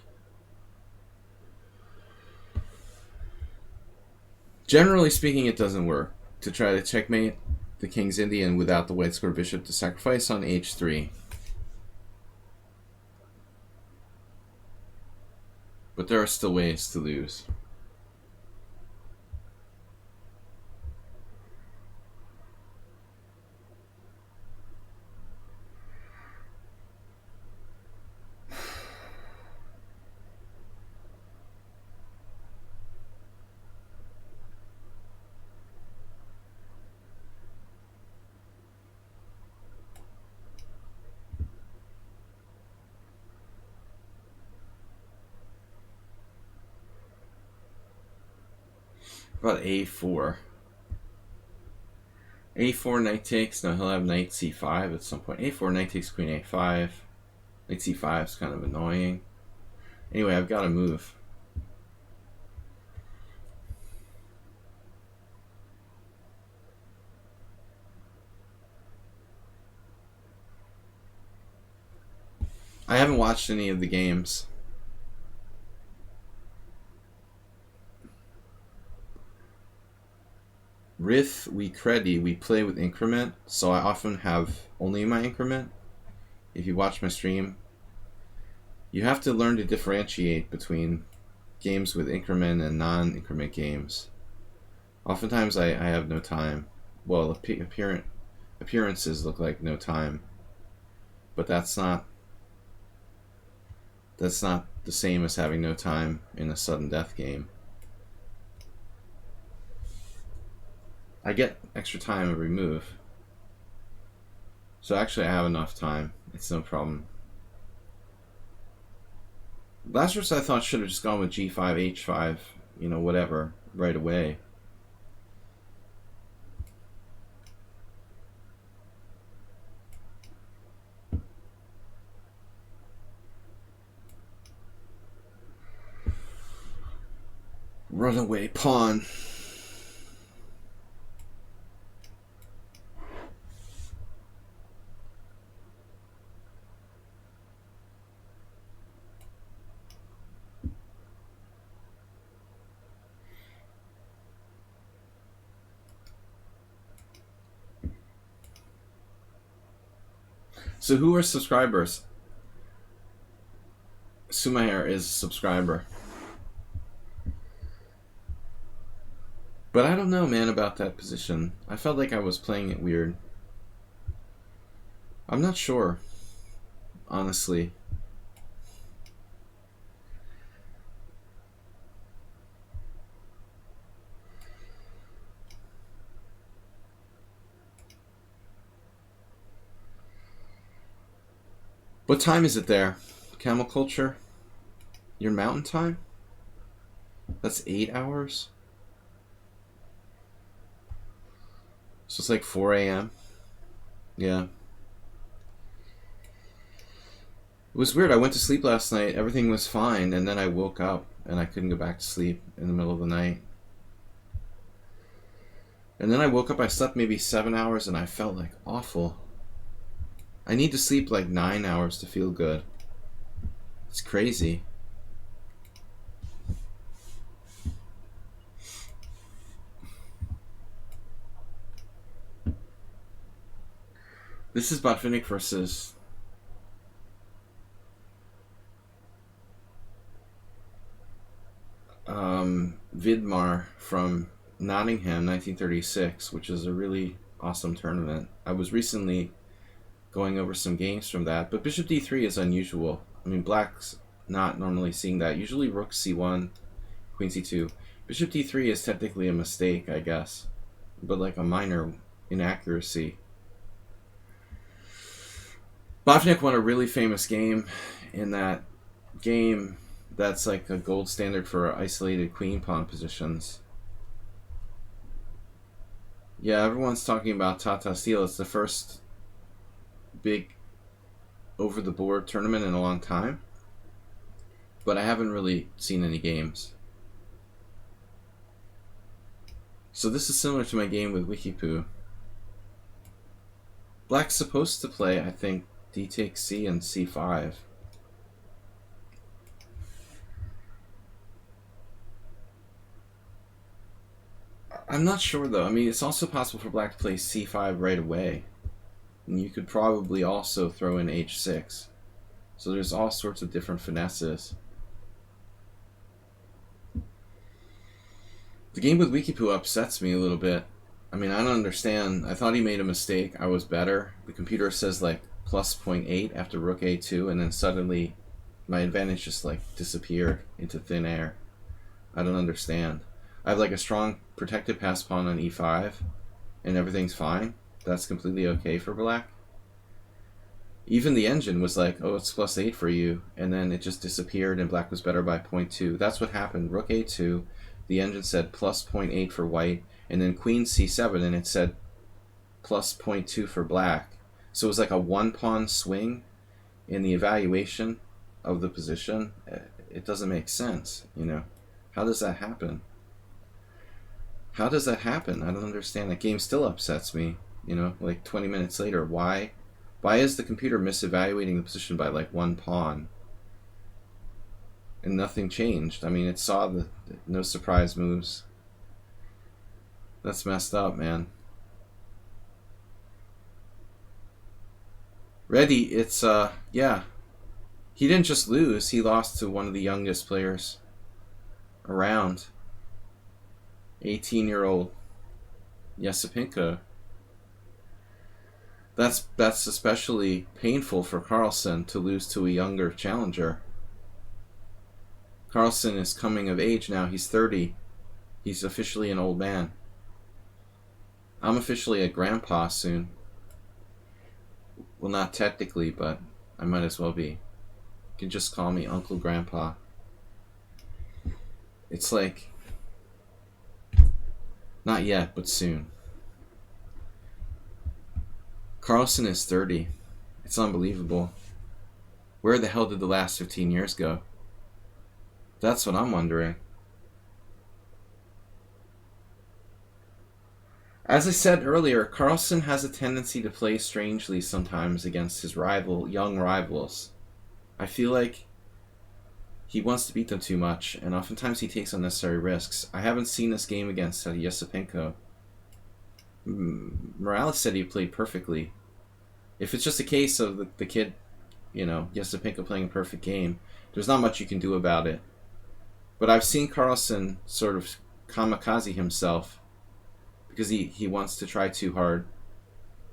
Generally speaking, it doesn't work to try to checkmate the King's Indian without the white square bishop to sacrifice on h3. But there are still ways to lose. About a4. a4 knight takes. Now he'll have knight c5 at some point. a4 knight takes queen a5. Knight c5 is kind of annoying. Anyway, I've got to move. I haven't watched any of the games. With we play with increment, so I often have only my increment. If you watch my stream, you have to learn to differentiate between games with increment and non-increment games. Oftentimes I have no time. Well, appearances look like no time, but that's not the same as having no time in a sudden death game. I get extra time every move. So actually I have enough time. It's no problem. Lazarus I thought should have just gone with G5, H5, whatever, right away. Runaway pawn. So who are subscribers? Sumair is a subscriber. But I don't know, man, about that position. I felt like I was playing it weird. I'm not sure, honestly. What time is it there? Camel culture? Your mountain time? That's 8 hours? So it's like 4 a.m.? Yeah. It was weird. I went to sleep last night. Everything was fine. And then I woke up and I couldn't go back to sleep in the middle of the night. And then I woke up. I slept maybe 7 hours and I felt like awful. I need to sleep like 9 hours to feel good. It's crazy. This is Botvinnik versus Vidmar from Nottingham, 1936, which is a really awesome tournament. I was recently going over some games from that, but Bishop D3 is unusual. I mean, Black's not normally seeing that. Usually Rook C1, Queen C2. Bishop D3 is technically a mistake, I guess, but like a minor inaccuracy. Botvinnik won a really famous game in that game that's like a gold standard for isolated queen pawn positions. Yeah, everyone's talking about Tata Steel. It's the first big over-the-board tournament in a long time, but I haven't really seen any games. So this is similar to my game with Wikipoo. Black's supposed to play, I think, D takes C and C5. I'm not sure though. I mean, it's also possible for Black to play C5 right away. And you could probably also throw in H6. So there's all sorts of different finesses. The game with Wikipoo upsets me a little bit. I mean, I don't understand. I thought he made a mistake. I was better. The computer says like plus 0.8 after Rook A2, and then suddenly my advantage just like disappeared into thin air. I don't understand. I have like a strong protected pass pawn on E5, and everything's fine. That's completely okay for Black. Even the engine was like, oh, it's plus 8 for you, and then it just disappeared and Black was better by 0.2. That's what happened. Rook A2, the engine said plus 0.8 for White, and then Queen C7, and it said plus 0.2 for Black. So it was like a one-pawn swing in the evaluation of the position. It doesn't make sense, you know. How does that happen? How does that happen? I don't understand. That game still upsets me, you know, like 20 minutes later. Why Why is the computer misevaluating the position by like one pawn? And nothing changed. I mean, it saw the no surprise moves. That's messed up, man. Ready, it's, yeah. He didn't just lose, he lost to one of the youngest players around. 18-year-old Yesipinka. That's especially painful for Carlsen to lose to a younger challenger. Carlsen is coming of age now. He's 30. He's officially an old man. I'm officially a grandpa soon. Well, not technically, but I might as well be. You can just call me Uncle Grandpa. It's like, not yet, but soon. Carlsen is 30. It's unbelievable. Where the hell did the last 15 years go? That's what I'm wondering. As I said earlier, Carlsen has a tendency to play strangely sometimes against his young rivals. I feel like he wants to beat them too much, and oftentimes he takes unnecessary risks. I haven't seen this game against Yesipinko. Morales said he played perfectly. If it's just a case of the kid, Yesipinko playing a perfect game, there's not much you can do about it. But I've seen Carlsen sort of kamikaze himself because he wants to try too hard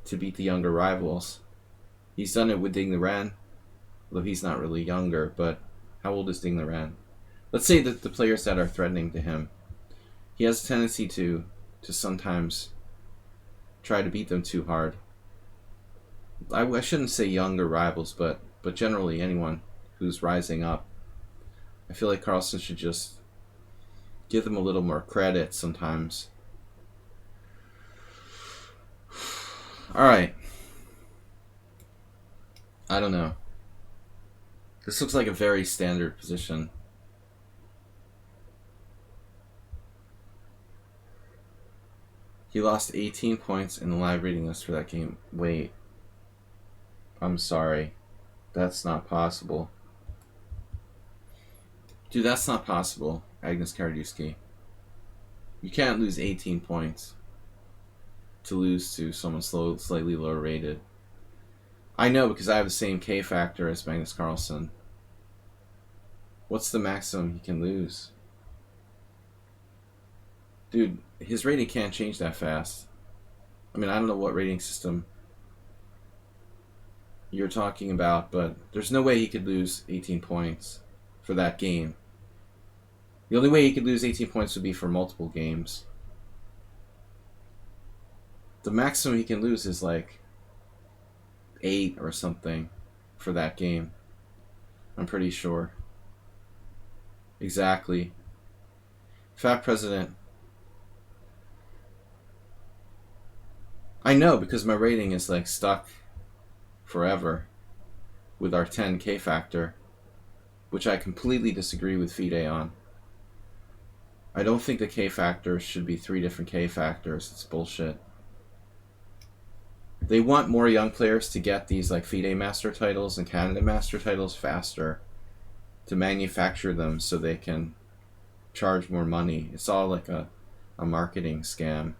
to beat the younger rivals. He's done it with Ding Liren, although he's not really younger, but how old is Ding Liren? Let's say that the players that are threatening to him, he has a tendency to sometimes try to beat them too hard. I shouldn't say younger rivals, but generally anyone who's rising up. I feel like Carlsen should just give them a little more credit sometimes. Alright. I don't know. This looks like a very standard position. He lost 18 points in the live reading list for that game. Wait. I'm sorry. That's not possible. Dude, that's not possible, Agnes Karaduski. You can't lose 18 points to lose to someone slightly lower rated. I know because I have the same K factor as Magnus Carlsen. What's the maximum he can lose? Dude, his rating can't change that fast. I mean, I don't know what rating system you're talking about, but there's no way he could lose 18 points for that game. The only way he could lose 18 points would be for multiple games. The maximum he can lose is like 8 or something for that game. I'm pretty sure. Exactly. Fat President. I know because my rating is like stuck forever with our 10 K factor, which I completely disagree with FIDE on. I don't think the K factor should be 3 different K factors. It's bullshit. They want more young players to get these like FIDE Master titles and Canada Master titles faster to manufacture them so they can charge more money. It's all like a marketing scam,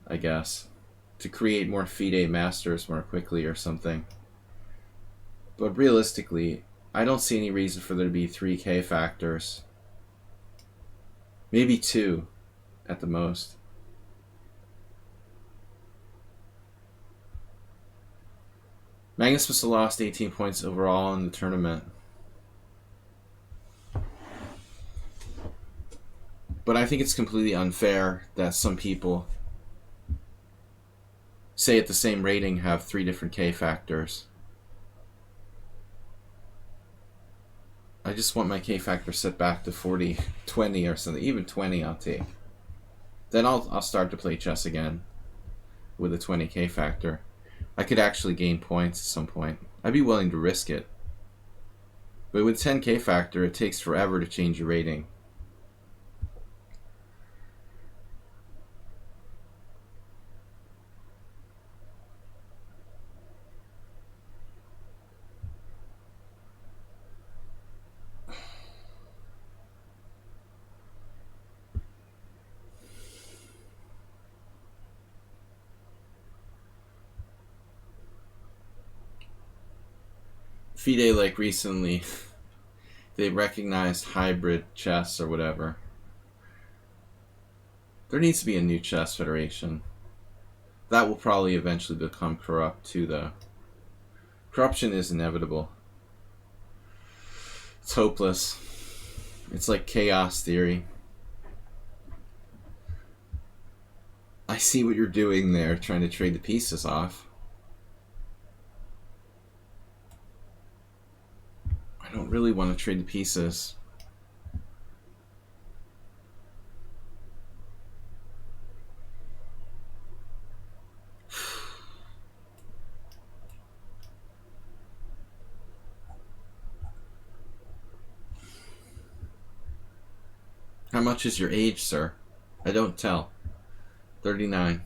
I guess, to create more FIDE Masters more quickly or something. But realistically, I don't see any reason for there to be 3 K factors. Maybe 2 at the most. Magnus must have lost 18 points overall in the tournament. But I think it's completely unfair that some people, say at the same rating, have 3 different K factors. I just want my K factor set back to 40, 20 or something. Even 20 I'll take. Then I'll start to play chess again with a 20 K factor. I could actually gain points at some point. I'd be willing to risk it. But with 10 K factor, it takes forever to change your rating. FIDE, like recently, they recognized hybrid chess or whatever. There needs to be a new chess federation. That will probably eventually become corrupt too, though. Corruption is inevitable. It's hopeless. It's like chaos theory. I see what you're doing there, trying to trade the pieces off. I don't really want to trade the pieces. How much is your age, sir? I don't tell. 39.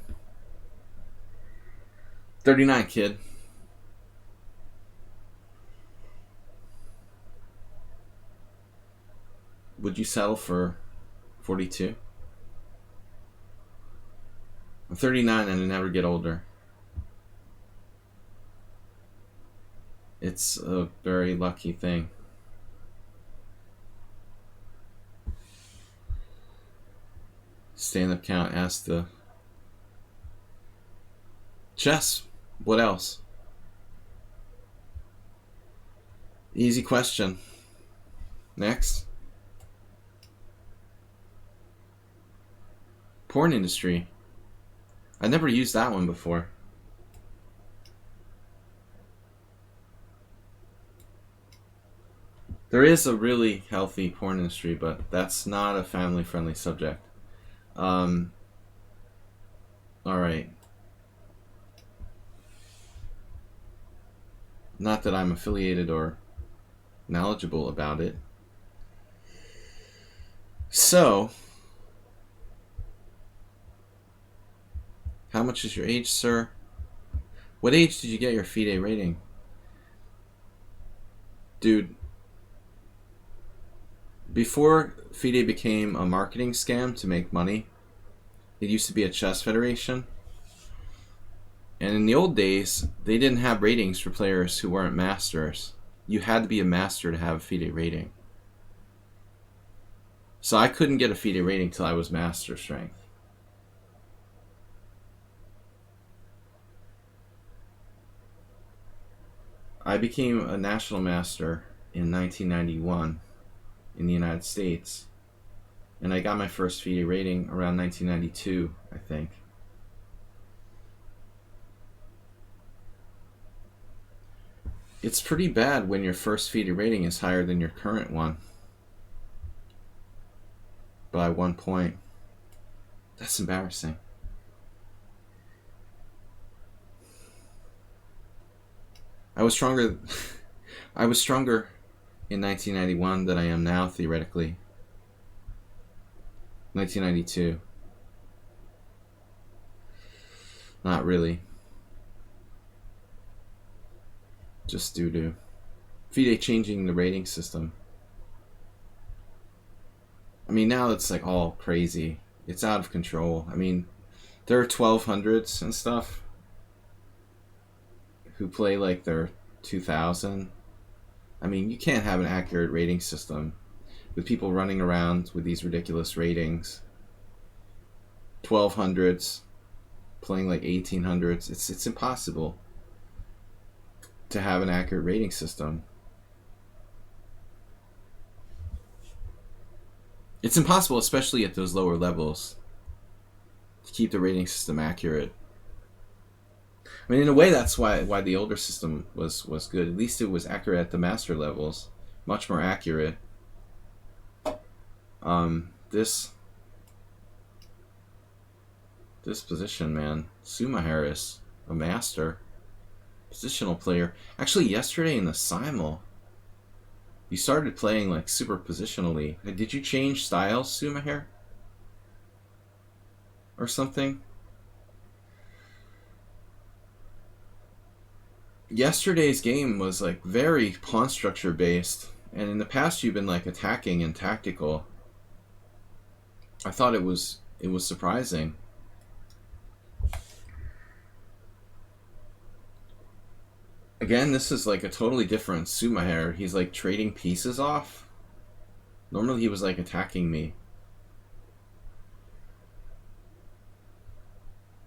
39, kid. Would you settle for 42? I'm 39 and I never get older. It's a very lucky thing. Stand-up count, ask the... Chess. What else? Easy question. Next. Porn industry. I never used that one before. There is a really healthy porn industry, but that's not a family-friendly subject. Alright. Not that I'm affiliated or knowledgeable about it. So, how much is your age, sir? What age did you get your FIDE rating? Dude, before FIDE became a marketing scam to make money, it used to be a chess federation. And in the old days, they didn't have ratings for players who weren't masters. You had to be a master to have a FIDE rating. So I couldn't get a FIDE rating till I was master strength. I became a national master in 1991 in the United States. And I got my first FIDE rating around 1992, I think. It's pretty bad when your first FIDE rating is higher than your current one. By 1 point. That's embarrassing. I was stronger in 1991 than I am now, theoretically. 1992. Not really. Just due to FIDE changing the rating system. I mean, now it's like all crazy. It's out of control. I mean, there are 1200s and stuff who play like they're 2000. I mean, you can't have an accurate rating system with people running around with these ridiculous ratings. 1200s playing like 1800s. It's impossible to have an accurate rating system. It's impossible, especially at those lower levels, to keep the rating system accurate. I mean, in a way, that's why the older system was good. At least it was accurate at the master levels, much more accurate. This position, man, Suma Harris, a master, positional player. Actually, yesterday in the simul, you started playing like super positionally. Did you change styles, Suma here, or something? Yesterday's game was like very pawn structure based, and in the past you've been like attacking and tactical. I thought it was surprising. Again, this is like a totally different Sumaher. He's like trading pieces off. Normally he was like attacking me.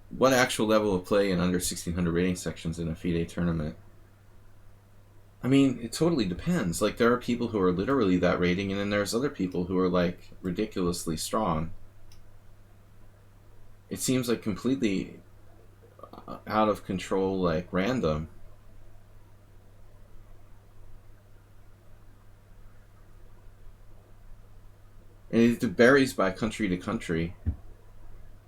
What actual level of play in under 1600 rating sections in a FIDE tournament? I mean, it totally depends. Like, there are people who are literally that rating, and then there's other people who are like ridiculously strong. It seems like completely out of control, like random. And it varies by country to country.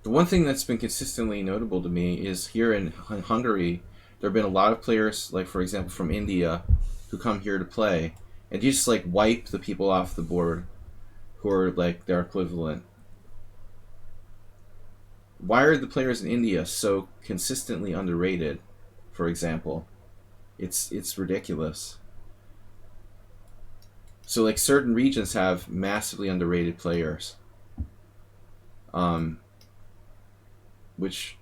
The one thing that's been consistently notable to me is here in Hungary, there have been a lot of players, like for example from India, who come here to play, and you just like wipe the people off the board who are like their equivalent. Why are the players in India so consistently underrated? For example, it's ridiculous. So like certain regions have massively underrated players, which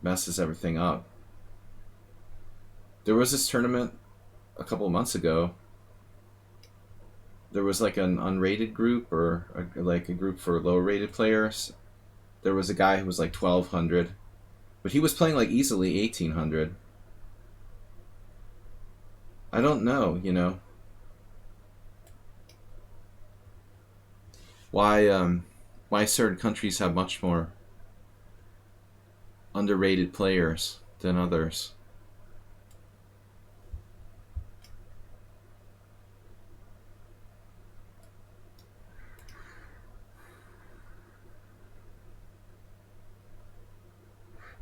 messes everything up. There was this tournament a couple of months ago. There was like an unrated group or like a group for low rated players. There was a guy who was like 1200, but he was playing like easily 1800. I don't know, why certain countries have much more underrated players than others.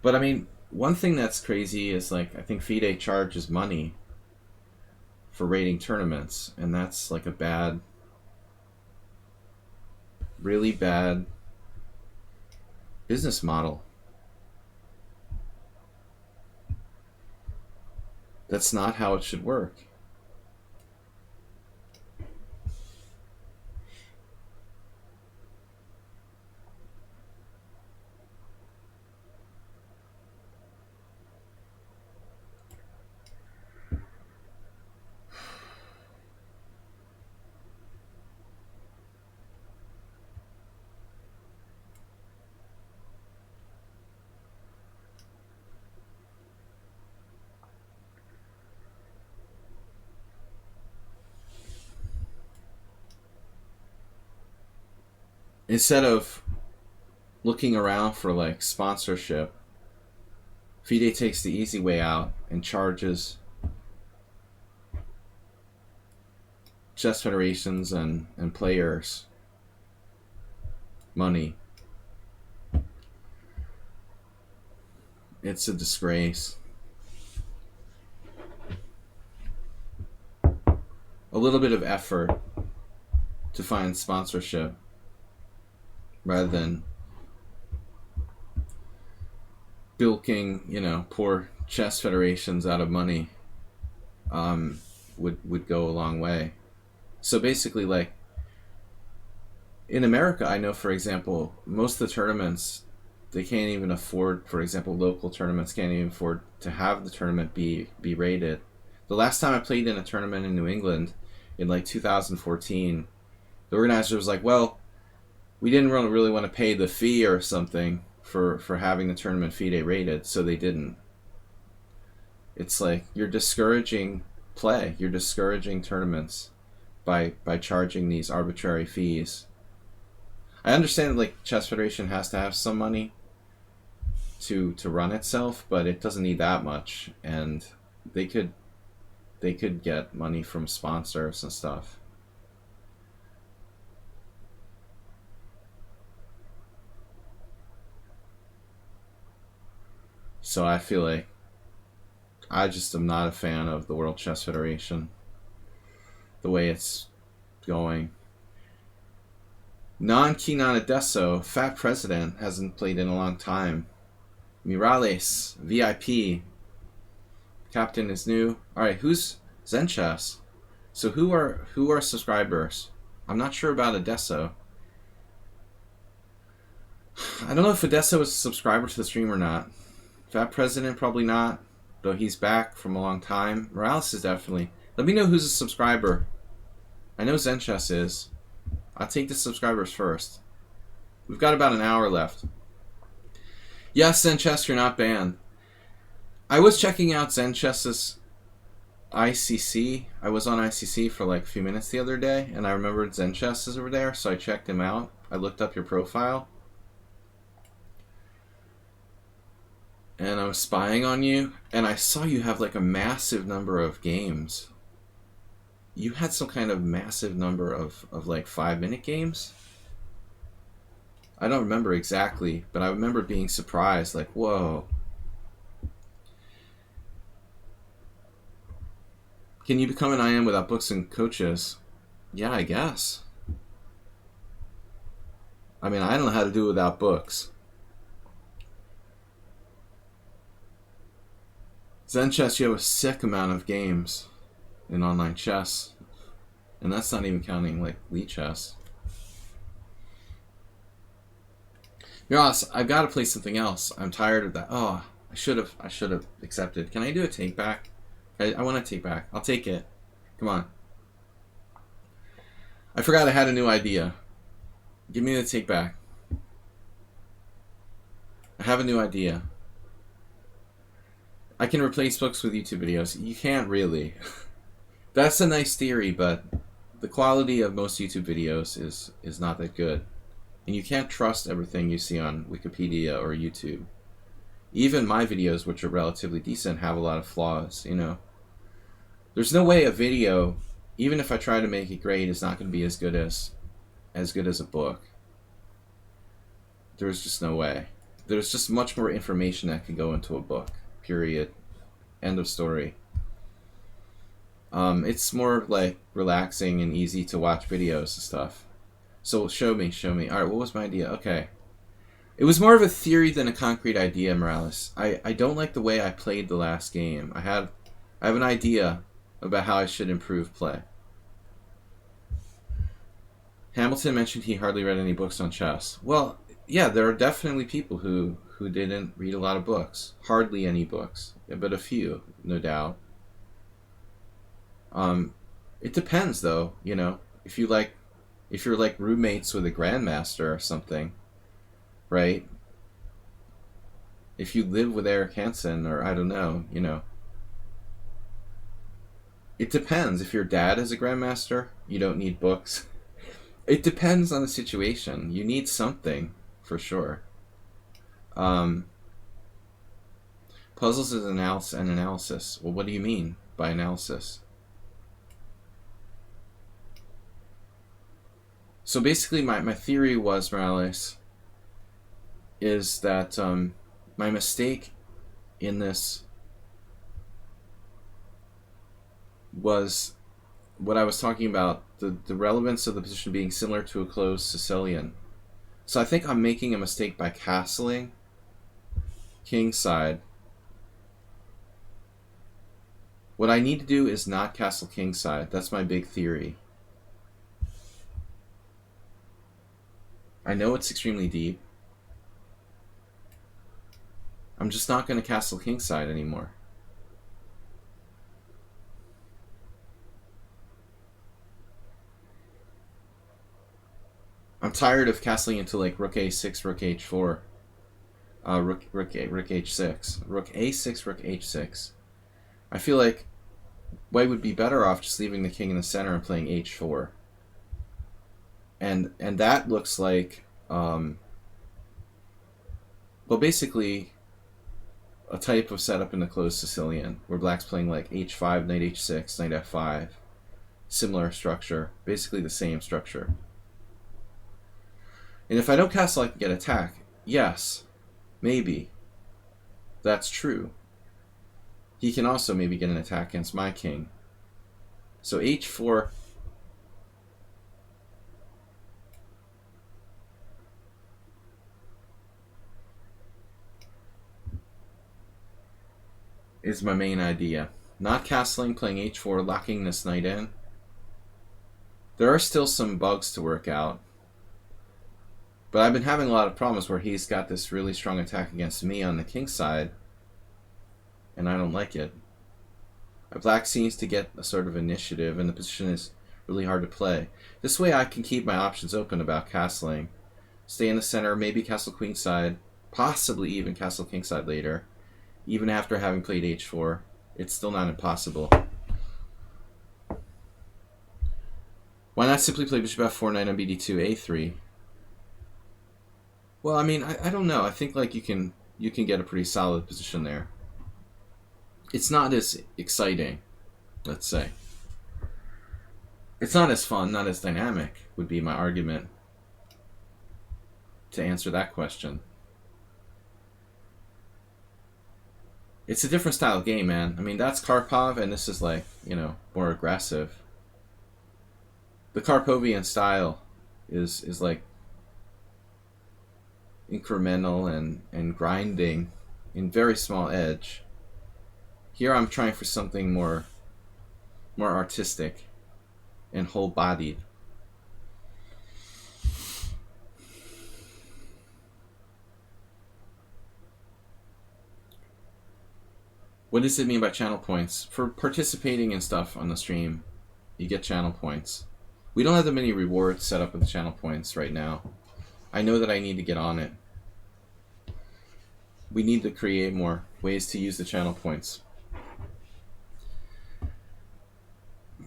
But I mean, one thing that's crazy is like I think FIDE charges money for rating tournaments, and that's like a bad, really bad business model. That's not how it should work. Instead of looking around for like sponsorship, FIDE takes the easy way out and charges chess federations and players money. It's a disgrace. A little bit of effort to find sponsorship rather than bilking, poor chess federations out of money would go a long way. So basically, like, in America, I know, for example, most of the tournaments, they can't even afford, for example, local tournaments can't even afford to have the tournament be rated. The last time I played in a tournament in New England in like 2014, the organizer was like, well, we didn't really want to pay the fee or something for having the tournament FIDE rated, so they didn't. It's like you're discouraging play, you're discouraging tournaments by charging these arbitrary fees. I understand like Chess Federation has to have some money to run itself, but it doesn't need that much, and they could get money from sponsors and stuff. So I feel like I just am not a fan of the World Chess Federation, the way it's going. Non-Kinan Adesso, Fat President, hasn't played in a long time. Mirales, VIP, Captain is new. Alright, who's Zen Chess? So who are subscribers? I'm not sure about Adesso. I don't know if Adesso is a subscriber to the stream or not. Fat President, probably not. though he's back from a long time. Morales is definitely. Let me know who's a subscriber. I know Zen Chess is. I'll take the subscribers first. We've got about an hour left. Yes, Zen Chess, you're not banned. I was checking out Zen Chess's ICC. I was on ICC for like a few minutes the other day, and I remembered Zen Chess is over there, so I checked him out. I looked up your profile. And I was spying on you, and I saw you have like a massive number of games. You had some kind of massive number of like 5-minute games? I don't remember exactly, but I remember being surprised, like, whoa. Can you become an IM without books and coaches? Yeah, I guess. I mean, I don't know how to do it without books. Zen Chess, you have a sick amount of games in online chess. And that's not even counting, like, lichess. Ross, I've got to play something else. I'm tired of that. Oh, I should have accepted. Can I do a take back? I want to take back. I'll take it. Come on. I forgot I had a new idea. Give me the take back. I have a new idea. I can replace books with YouTube videos. You can't really. That's a nice theory, but the quality of most YouTube videos is not that good. And you can't trust everything you see on Wikipedia or YouTube. Even my videos, which are relatively decent, have a lot of flaws, you know. There's no way a video, even if I try to make it great, is not going to be as good as a book. There's just no way. There's just much more information that can go into a book. Period. End of story. It's more like relaxing and easy to watch videos and stuff. So show me. Alright, what was my idea? Okay. It was more of a theory than a concrete idea, Morales. I don't like the way I played the last game. I have an idea about how I should improve play. Hamilton mentioned he hardly read any books on chess. Well, yeah, there are definitely people who didn't read a lot of books. Hardly any books, but a few, no doubt. It depends, though. You know, if you're like roommates with a grandmaster or something, right? If you live with Eric Hansen, or I don't know, you know. It depends. If your dad is a grandmaster, you don't need books. It depends on the situation. You need something, for sure. Puzzles is an analysis. Well, what do you mean by analysis? So basically, my theory was, Morales, is that my mistake in this was what I was talking about, the relevance of the position being similar to a closed Sicilian. So I think I'm making a mistake by castling kingside. What I need to do is not castle kingside. That's my big theory. I know it's extremely deep. I'm just not going to castle kingside anymore. I'm tired of castling into like rook a6, rook h4, rook h6, rook a6, rook h6. I feel like White would be better off just leaving the king in the center and playing h4. And that looks like, well, basically a type of setup in the closed Sicilian, where black's playing like h5, knight h6, knight f5. Similar structure, basically the same structure. And if I don't castle, I can get attack. Yes, maybe. That's true. He can also maybe get an attack against my king. So h4... is my main idea. Not castling, playing h4, locking this knight in. There are still some bugs to work out. But I've been having a lot of problems where he's got this really strong attack against me on the king side. and I don't like it. Black seems to get a sort of initiative, and the position is really hard to play. This way I can keep my options open about castling. Stay in the center, maybe castle queenside, possibly even castle kingside later. Even after having played h4, it's still not impossible. Why not simply play bishop f4, knight on bd2, a3? Well, I mean, I don't know. I think like you can get a pretty solid position there. It's not as exciting, let's say. It's not as fun, not as dynamic, would be my argument to answer that question. It's a different style game, man. I mean, that's Karpov, and this is like, you know, more aggressive. The Karpovian style is like incremental and grinding in very small edge. Here I'm trying for something more artistic and whole-bodied. What does it mean by channel points? For participating in stuff on the stream, you get channel points. We don't have that many rewards set up with the channel points right now. I know that I need to get on it. We need to create more ways to use the channel points.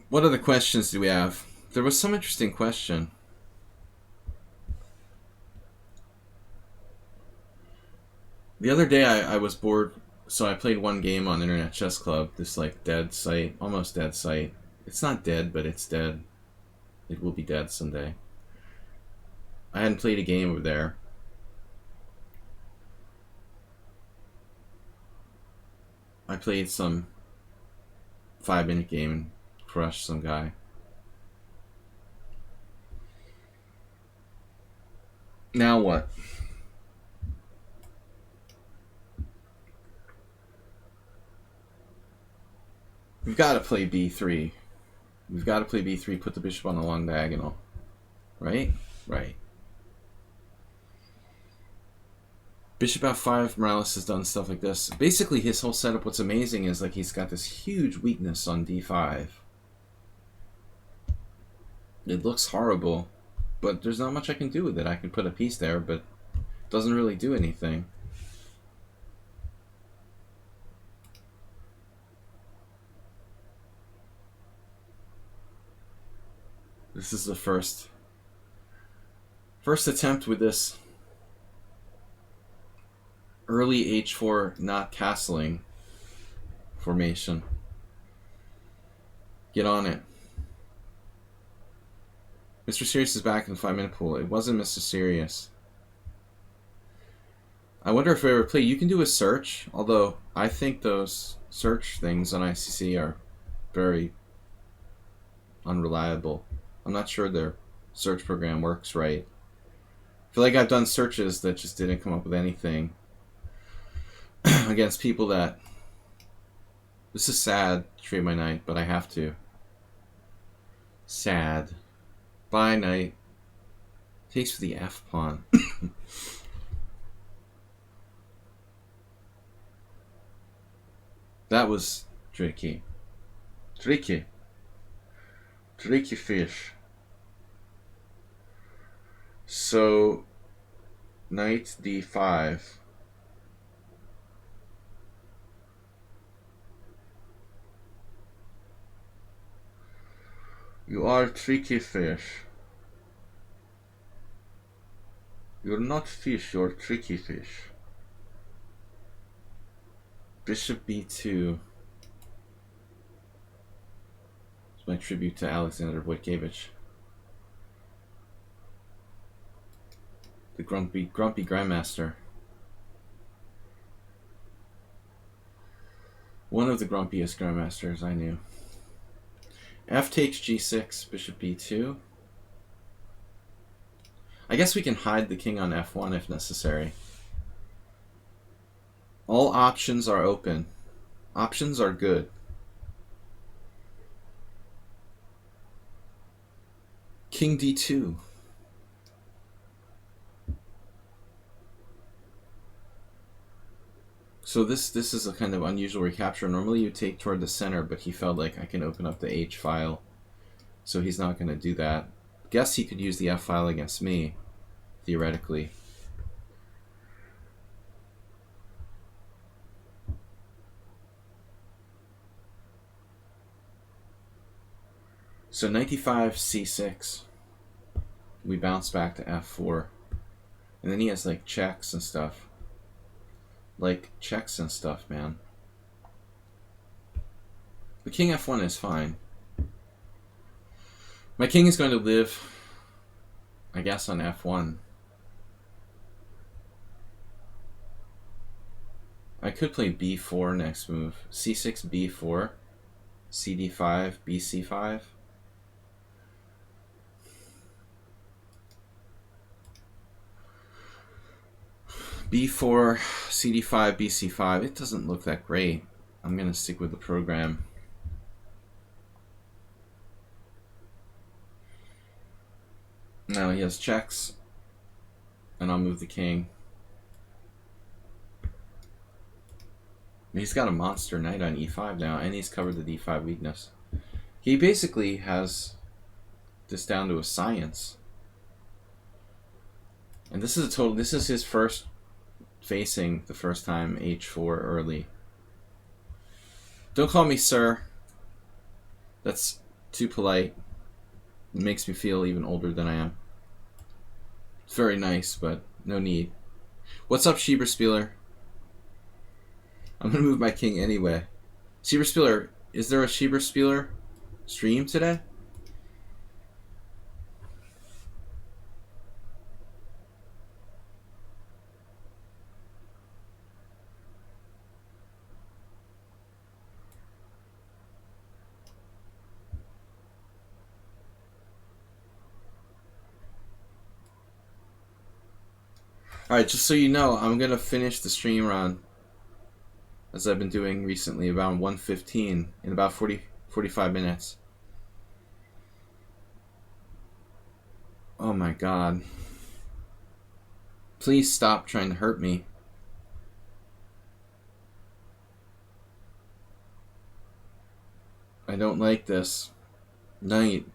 What other questions do we have? There was some interesting question. The other day I was bored, so I played one game on Internet Chess Club, this like dead site, almost dead site. It's not dead, but it's dead. It will be dead someday. I hadn't played a game over there. I played some 5-minute game and crushed some guy. Now what? We've got to play b3. We've got to play b3, put the bishop on the long diagonal. Right? Right. Bishop f5, Morales has done stuff like this. Basically, his whole setup, what's amazing is like he's got this huge weakness on d5. It looks horrible, but there's not much I can do with it. I can put a piece there, but it doesn't really do anything. This is the first attempt with this early h4 not castling formation. Get on it. Mr. Serious is back in the 5-minute pool. It wasn't Mr. Serious. I wonder if we ever play. You can do a search, although I think those search things on ICC are very unreliable. I'm not sure their search program works right. I feel like I've done searches that just didn't come up with anything against people that... This is sad, trade my knight, but I have to. Sad. Bye, knight. Takes for the F pawn. That was tricky. Tricky. Tricky fish. So, knight d5. You are tricky fish. You're not fish, you're tricky fish. Bishop b2. It's my tribute to Alexander Wojtkiewicz. The grumpy grandmaster. One of the grumpiest grandmasters I knew. F takes g6, bishop b2. I guess we can hide the king on f1 if necessary. All options are open. Options are good. King d2. So this is a kind of unusual recapture. Normally you take toward the center, but he felt like I can open up the H file. So he's not going to do that. Guess he could use the F file against me, theoretically. So knight d5, c6. We bounce back to f4. And then he has like checks and stuff. Like checks and stuff, man. The king f1 is fine. My king is going to live, I guess, on f1. I could play b4 next move. c6, b4, cd5, bc5. b4, cd5, bc5. It doesn't look that great. I'm going to stick with the program. Now he has checks, and I'll move the king. He's got a monster knight on e5 now, and he's covered the d5 weakness. He basically has this down to a science. And this is his first facing the first time h4 early. Don't call me sir. That's too polite. It makes me feel even older than I am. It's very nice, but no need. What's up, Schieberspieler? I'm gonna move my king anyway. Schieberspieler, is there a Schieberspieler stream today? Alright, just so you know, I'm going to finish the stream run, as I've been doing recently, about 1:15 in about 45 minutes. Oh my god. Please stop trying to hurt me. I don't like this. Knight.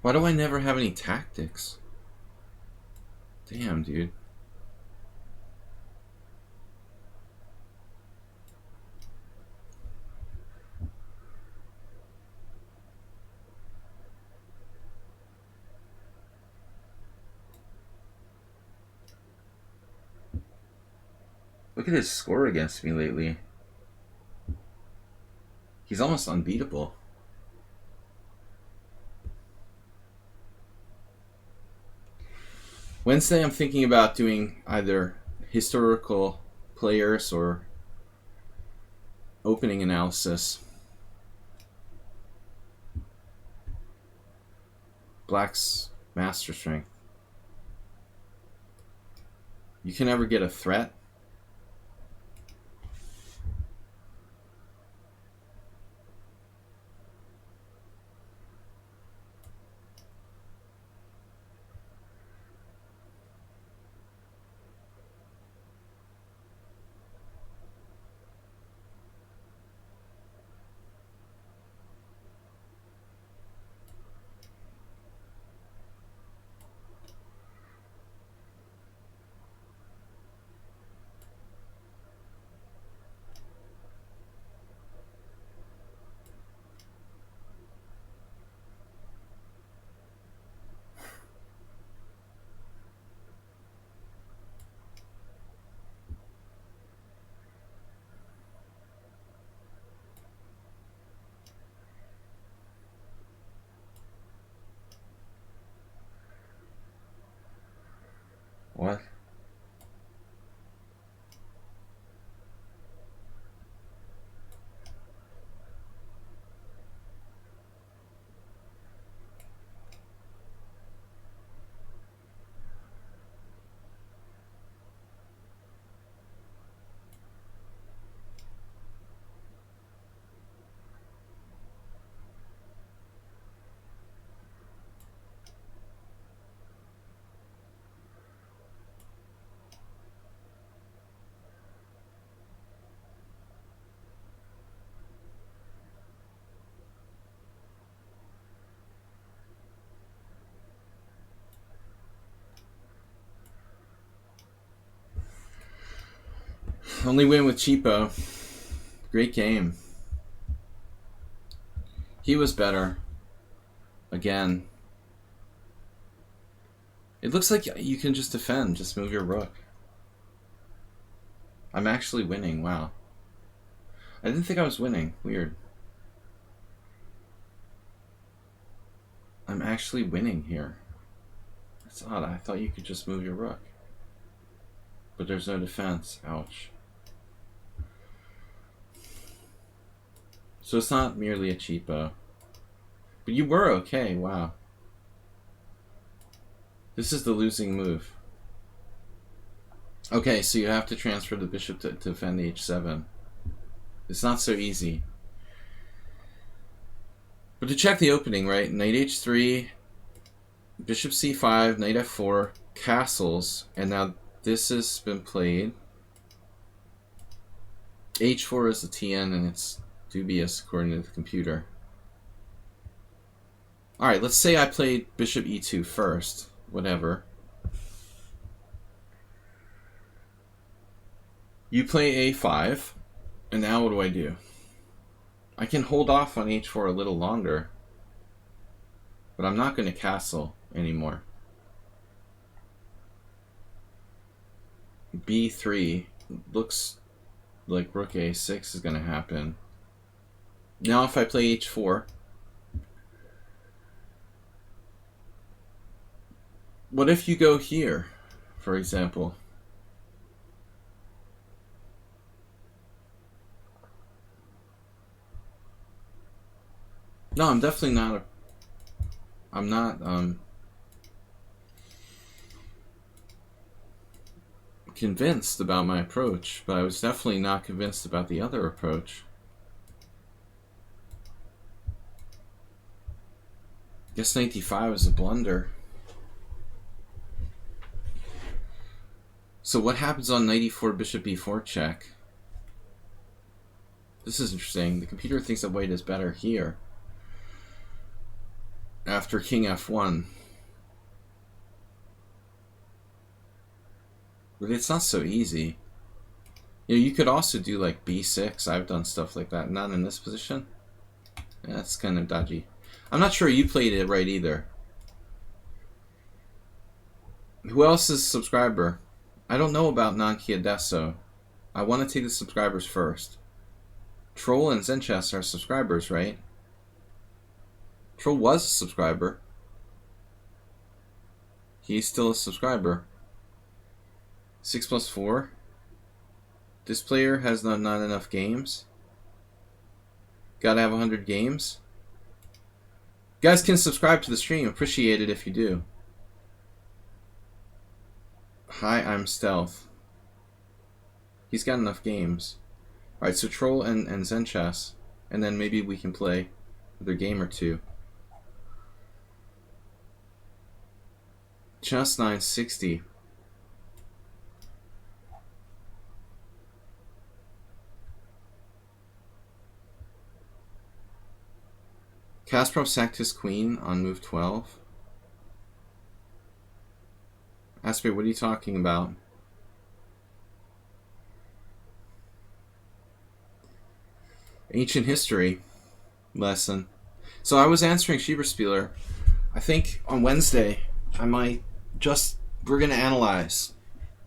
Why do I never have any tactics? Damn, dude. Look at his score against me lately. He's almost unbeatable. Wednesday, I'm thinking about doing either historical players or opening analysis. Black's master strength. You can never get a threat. What? Only win with Cheapo. Great game. He was better. Again. It looks like you can just defend. Just move your rook. I'm actually winning. Wow. I didn't think I was winning. Weird. I'm actually winning here. That's odd. I thought you could just move your rook. But there's no defense. Ouch. So it's not merely a cheapo. But you were okay. Wow. This is the losing move. Okay, so you have to transfer the bishop to defend h7. It's not so easy. But to check the opening, right? Knight h3, bishop c5, knight f4, castles, and now this has been played. h4 is the TN, and it's dubious according to the computer. Alright, let's say I played bishop e2 first. Whatever. You play a5, and now what do I do? I can hold off on h4 a little longer, but I'm not going to castle anymore. b3 looks like rook a6 is going to happen. Now if I play h4, what if you go here, for example? No, I'm definitely not I'm not convinced about my approach, but I was definitely not convinced about the other approach. Guess knight d5 is a blunder. So what happens on knight e4, bishop e4 check? This is interesting. The computer thinks that white is better here. After king f1. But it's not so easy. You know, you could also do like b6. I've done stuff like that. Not in this position. Yeah, that's kind of dodgy. I'm not sure you played it right either. Who else is a subscriber? I don't know about Nanki Adesso. I want to take the subscribers first. Troll and Zenchess are subscribers, right? Troll was a subscriber. He's still a subscriber. 6 plus 4. This player has not enough games. Gotta have 100 games. You guys can subscribe to the stream. Appreciate it if you do. Hi, I'm Stealth. He's got enough games. Alright, so Troll and Zenchess. And then maybe we can play another game or two. Chess 960. Kasparov sacked his queen on move 12. Asper, what are you talking about? Ancient history lesson. So I was answering Schieberspieler. I think on Wednesday I might we're going to analyze.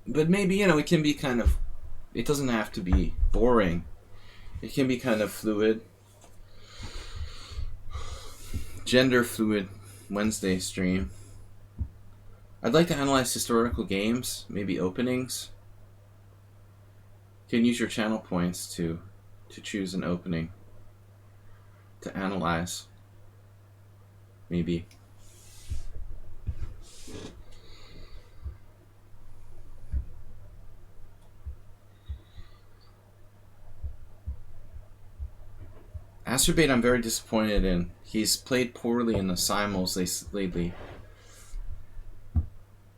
But maybe, you know, it can be kind of, it doesn't have to be boring. It can be kind of fluid. Gender fluid Wednesday stream. I'd like to analyze historical games, maybe openings. You can use your channel points to choose an opening to analyze. Maybe. Asterbait I'm very disappointed in. He's played poorly in the simuls lately.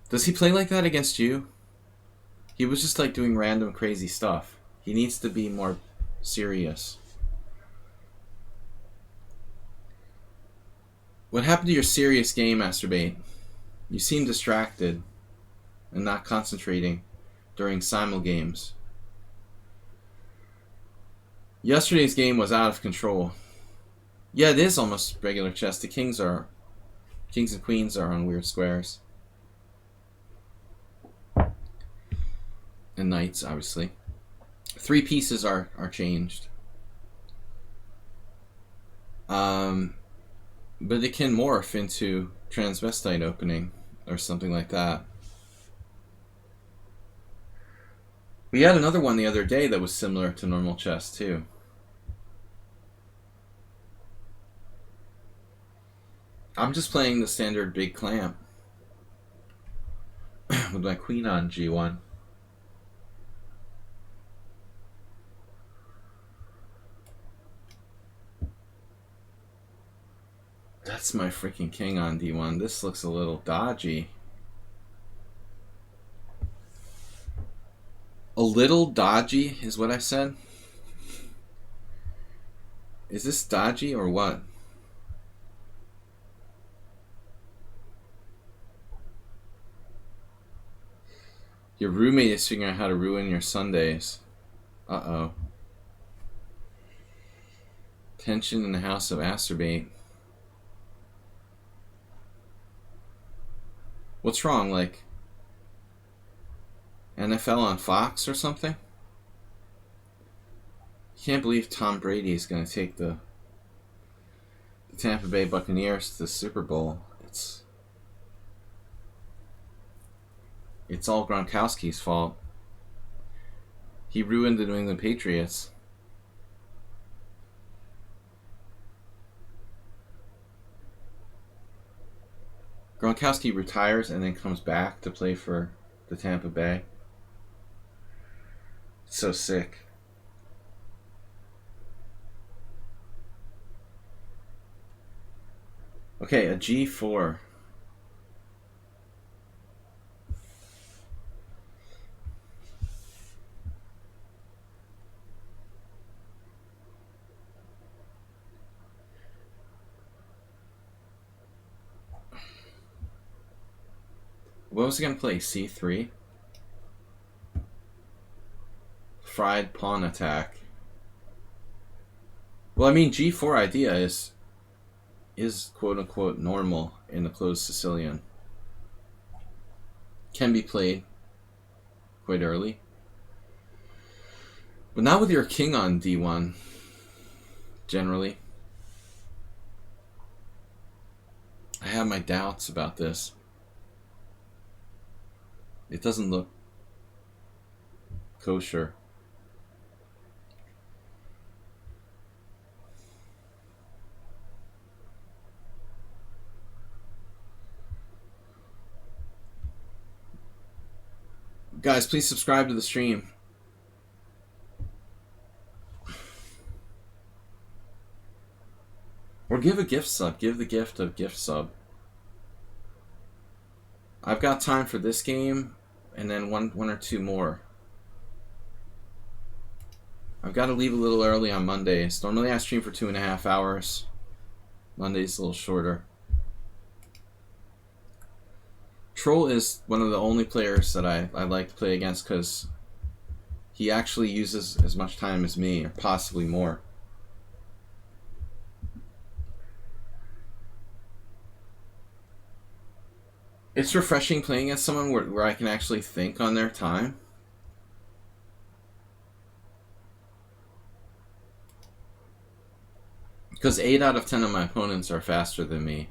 Does he play like that against you? He was just like doing random crazy stuff. He needs to be more serious. What happened to your serious game, Asterbait? You seem distracted and not concentrating during simul games. Yesterday's game was out of control. Yeah, it is almost regular chess. The kings and queens are on weird squares. And knights, obviously. 3 pieces are changed. But it can morph into transvestite opening or something like that. We had another one the other day that was similar to normal chess too. I'm just playing the standard big clamp with my queen on g1. That's my freaking king on d1. This looks a little dodgy. A little dodgy is what I said? Is this dodgy or what? Your roommate is figuring out how to ruin your Sundays. Uh-oh. Tension in the house of Asterbait. What's wrong, like NFL on Fox or something? Can't believe Tom Brady is going to take the Tampa Bay Buccaneers to the Super Bowl. It's all Gronkowski's fault. He ruined the New England Patriots. Gronkowski retires and then comes back to play for the Tampa Bay. It's so sick. Okay, a g4. What was he going to play? c3? Fried pawn attack. Well, I mean, g4 idea is quote-unquote normal in the closed Sicilian. Can be played quite early. But not with your king on d1, generally. I have my doubts about this. It doesn't look kosher. Guys, please subscribe to the stream. Or give a gift sub. Give the gift of gift sub. I've got time for this game and then one or two more. I've got to leave a little early on Mondays. Normally I stream for 2.5 hours. Monday's a little shorter. Troll is one of the only players that I like to play against because he actually uses as much time as me, or possibly more. It's refreshing playing against someone where I can actually think on their time. Because 8 out of 10 of my opponents are faster than me.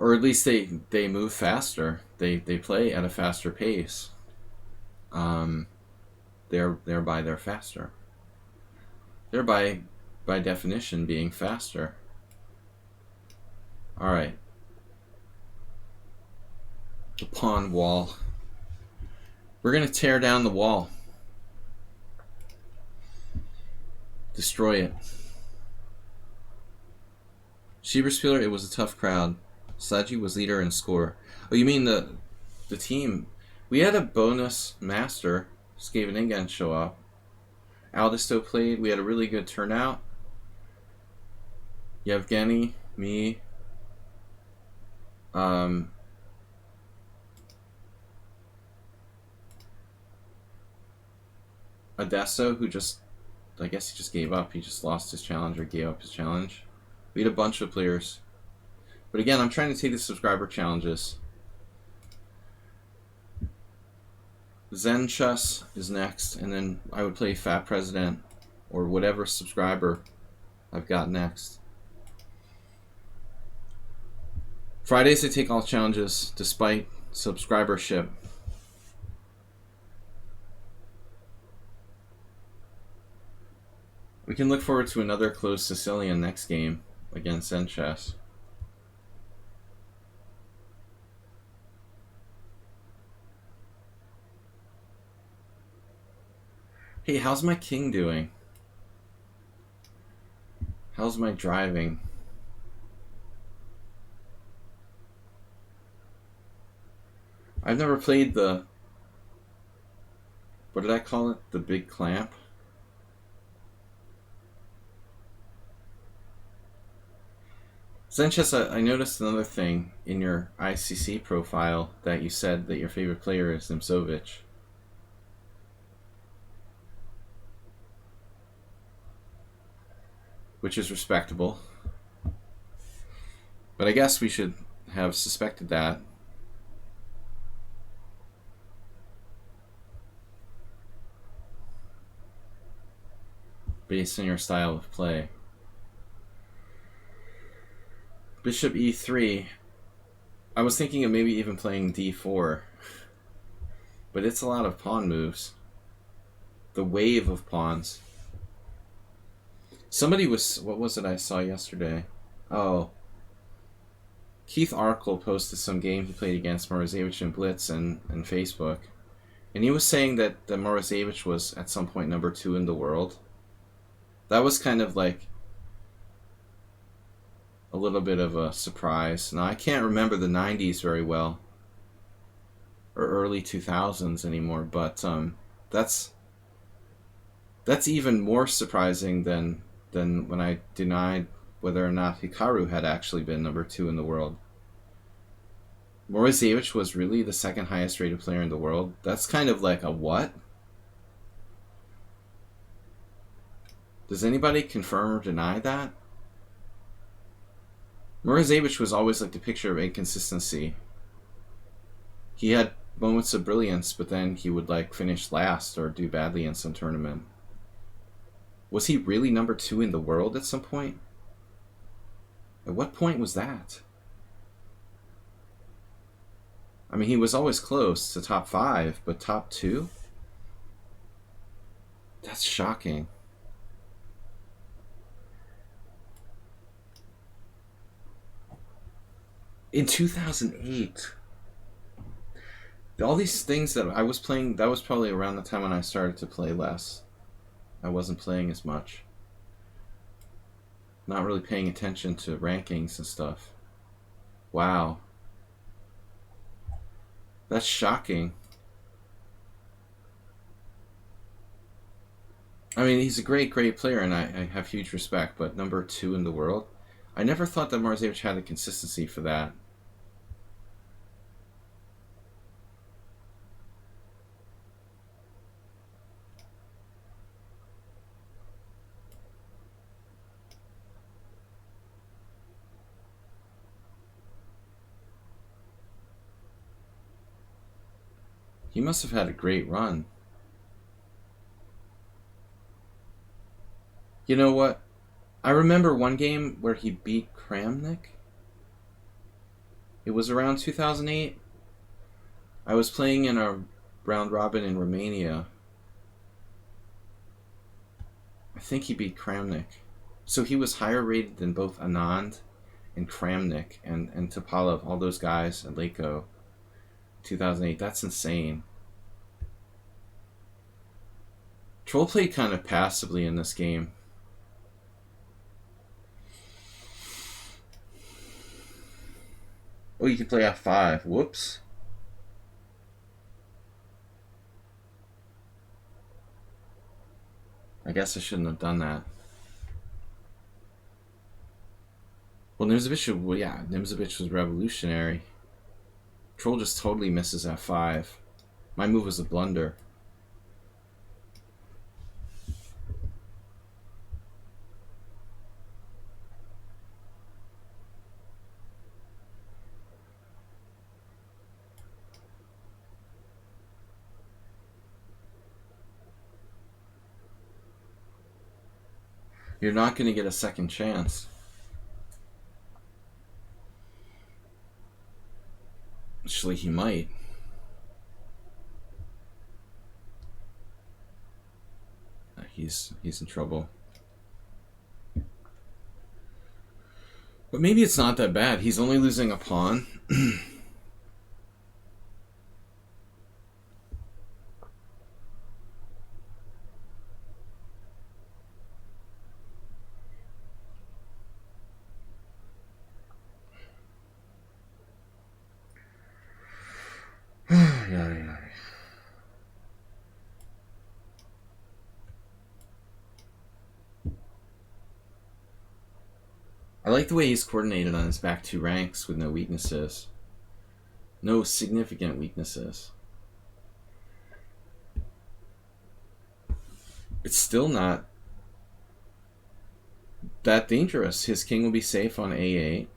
Or at least they move faster. They play at a faster pace. Thereby they're faster. Thereby, by definition, being faster. All right. The pawn wall. We're gonna tear down the wall. Destroy it. Schieberspieler, it was a tough crowd. Saji was leader in score. Oh, you mean the team? We had a bonus master. Skaveningen show up. Aldisto played. We had a really good turnout. Yevgeny, me, Adesso, who just, I guess he just gave up. He just lost his challenge or gave up his challenge. We had a bunch of players. But again, I'm trying to take the subscriber challenges. Zen Chess is next, and then I would play Fat President or whatever subscriber I've got next. Fridays I take all challenges despite subscribership. We can look forward to another closed Sicilian next game against Zen Chess. Hey, how's my king doing? How's my driving? I've never played the... What did I call it? The big clamp? Sanchez, I noticed another thing in your ICC profile that you said that your favorite player is Nimzovic. Which is respectable. But I guess we should have suspected that. Based on your style of play. Bishop e3. I was thinking of maybe even playing d4. But it's a lot of pawn moves. The wave of pawns. Somebody was... What was it I saw yesterday? Oh. Keith Arkle posted some game he played against Morozevich and Blitz and Facebook. And he was saying that Morozevich was at some point number 2 in the world. That was kind of like a little bit of a surprise. Now, I can't remember the 90s very well. Or early 2000s anymore. But that's even more surprising than when I denied whether or not Hikaru had actually been number 2 in the world. Morozevich was really the second highest rated player in the world. That's kind of like a what? Does anybody confirm or deny that? Morozevich was always like the picture of inconsistency. He had moments of brilliance, but then he would like finish last or do badly in some tournament. Was he really number 2 in the world at some point? At what point was that? I mean, he was always close to top 5, but top 2? That's shocking. In 2008. All these things that I was playing, that was probably around the time when I started to play less. I wasn't playing as much. Not really paying attention to rankings and stuff. Wow. That's shocking. I mean, he's a great player, and I have huge respect, but number 2 in the world? I never thought that Morozevich had the consistency for that. He must have had a great run. You know what? I remember one game where he beat Kramnik. It was around 2008. I was playing in a round robin in Romania. I think he beat Kramnik. So he was higher rated than both Anand and Kramnik and Topalov, all those guys at Leko. 2008. That's insane. Troll played kind of passively in this game. Oh, you can play F5. Whoops. I guess I shouldn't have done that. Well, Nimzovich was revolutionary. Troll just totally misses F5. My move was a blunder. You're not going to get a second chance. Actually, he might. He's in trouble. But maybe it's not that bad. He's only losing a pawn. Yeah. I like the way he's coordinated on his back two ranks with no weaknesses. No significant weaknesses. It's still not that dangerous. His king will be safe on A8.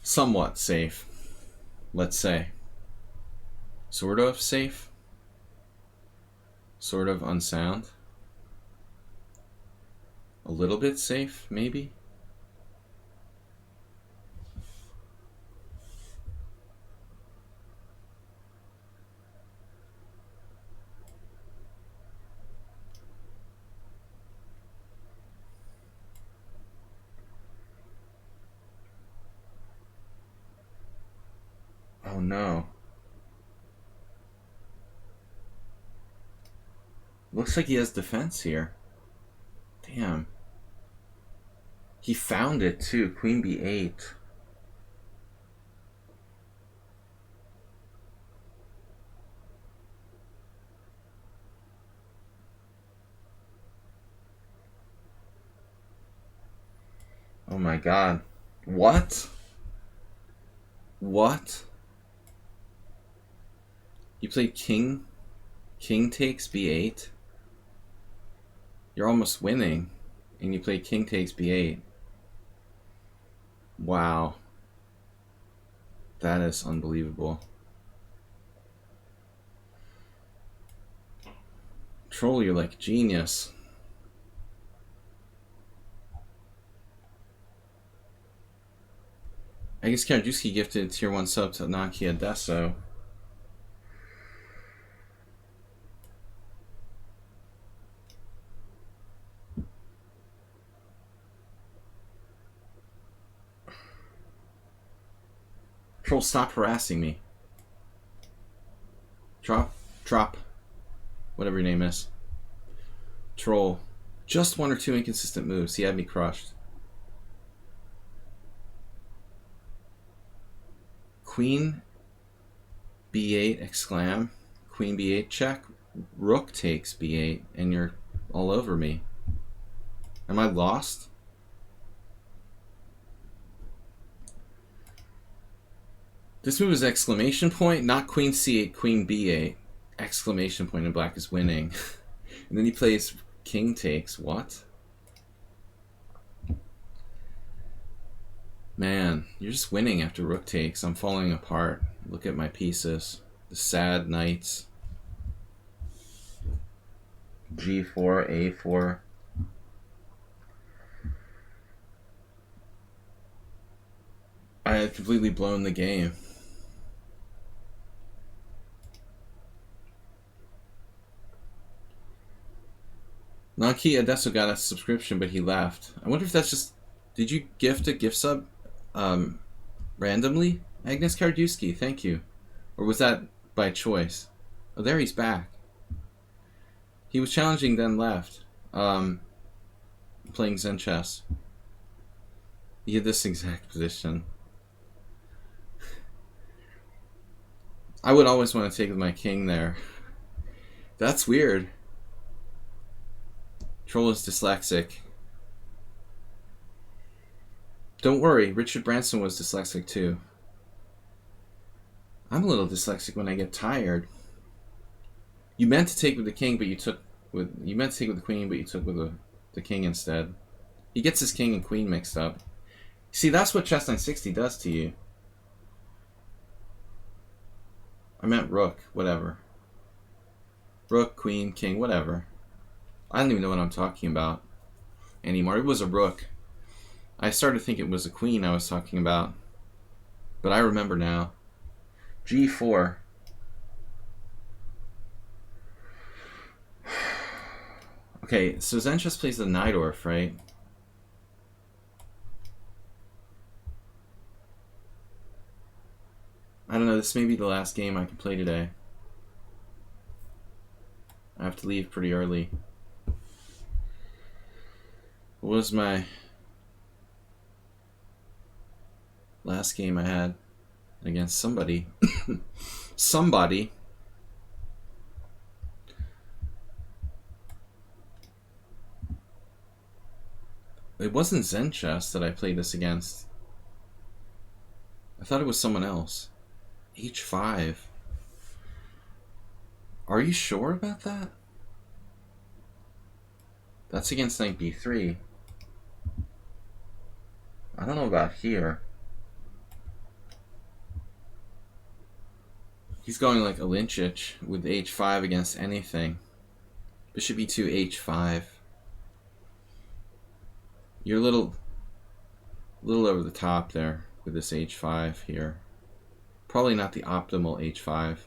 Somewhat safe, let's say. Sort of safe. Sort of unsound. A little bit safe, maybe. Oh no. Looks like he has defense here. Damn. He found it too. Queen B8. Oh my god. What? What? You played king? King takes B8? You're almost winning. And you play king takes B8. Wow. That is unbelievable. Troll, you're like genius. I guess Karajuski gifted tier 1 sub to Nakia Deso. Troll, stop harassing me. Drop. Whatever your name is. Troll. Just one or two inconsistent moves. He had me crushed. Queen B8 exclam. Queen B8 check. Rook takes B8 and you're all over me. Am I lost? This move is exclamation point, not queen c8, queen b8. Exclamation point, and black is winning. And then he plays king takes. What? Man, you're just winning after rook takes. I'm falling apart. Look at my pieces. The sad knights. G4, A4. I had completely blown the game. Naki Adesso got a subscription, but he left. I wonder if that's just... Did you gift a gift sub randomly? Agnes Kardewski, thank you. Or was that by choice? Oh, there he's back. He was challenging, then left. Playing Zen chess. He had this exact position. I would always want to take with my king there. That's weird. Troll is dyslexic. Don't worry, Richard Branson was dyslexic too. I'm a little dyslexic when I get tired. You meant to take with the king, but you took with... You meant to take with the queen, but you took with the king instead. He gets his king and queen mixed up. See, that's what Chess 960 does to you. I meant rook, whatever. Rook, queen, king, whatever. I don't even know what I'm talking about anymore. It was a rook. I started to think it was a queen I was talking about. But I remember now. G4. Okay, so Zen Chess plays the Najdorf, right? I don't know, this may be the last game I can play today. I have to leave pretty early. What was my last game I had against somebody? Somebody. It wasn't Zen Chess that I played this against. I thought it was someone else. H5. Are you sure about that? That's against knight b3. I don't know about here. He's going like a Lynchich with h5 against anything. Bishop e2, h5. You're a little over the top there with this h5 here. Probably not the optimal h5.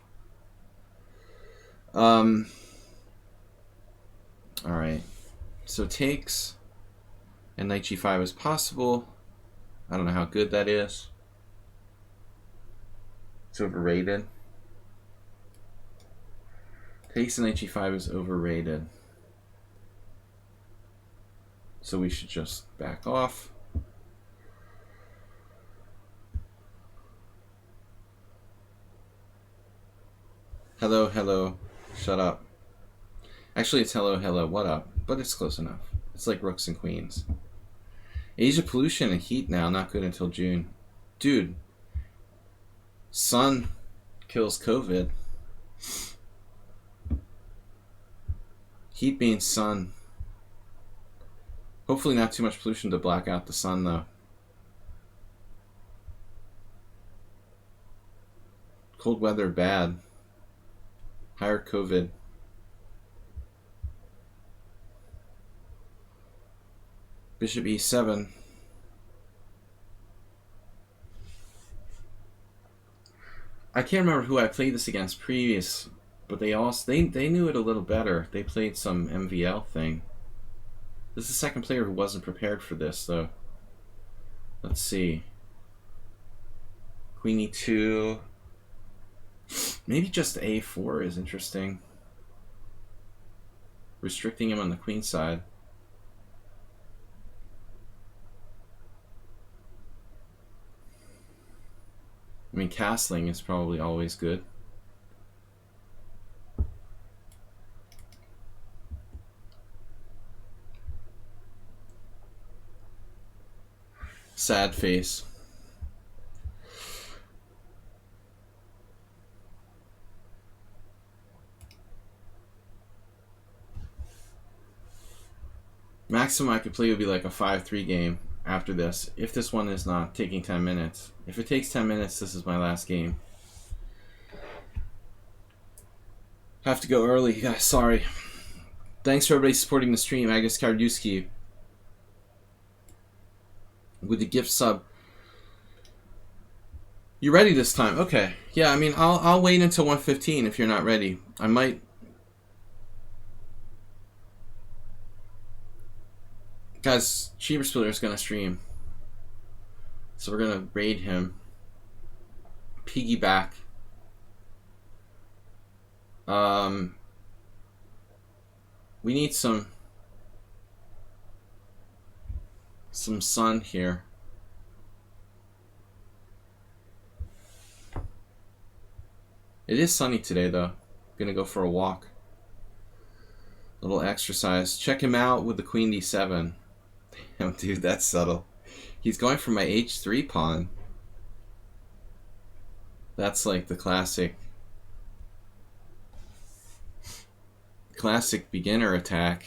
Alright. So takes and knight g5 is possible. I don't know how good that is. It's overrated. Takes and knight g5 is overrated. So we should just back off. Hello, hello, shut up. Actually, it's hello, hello, what up? But it's close enough. It's like rooks and queens. Asia pollution and heat now, not good until June. Dude, sun kills COVID. Heat means sun. Hopefully not too much pollution to black out the sun, though. Cold weather, bad. Higher COVID. Bishop e7. I can't remember who I played this against previous, but they knew it a little better. They played some MVL thing. This is the second player who wasn't prepared for this, though. Let's see. Queen e2. Maybe just a4 is interesting. Restricting him on the queen side. I mean, castling is probably always good. Sad face. Maximum I could play would be like a 5-3 game after this, if this one is not taking 10 minutes. If it takes 10 minutes, this is my last game. Have to go early, guys, sorry. Thanks for everybody supporting the stream. Agus Kardewski with the gift sub. You ready this time? Okay. Yeah, I mean, I'll wait until 1:15 if you're not ready. I might. Guys, Cheaper Spiller is gonna stream, so we're gonna raid him. Piggyback. We need some sun here. It is sunny today, though. Gonna go for a walk. Little exercise. Check him out with the Queen D7. Damn, dude, that's subtle. He's going for my H3 pawn. That's like the classic beginner attack.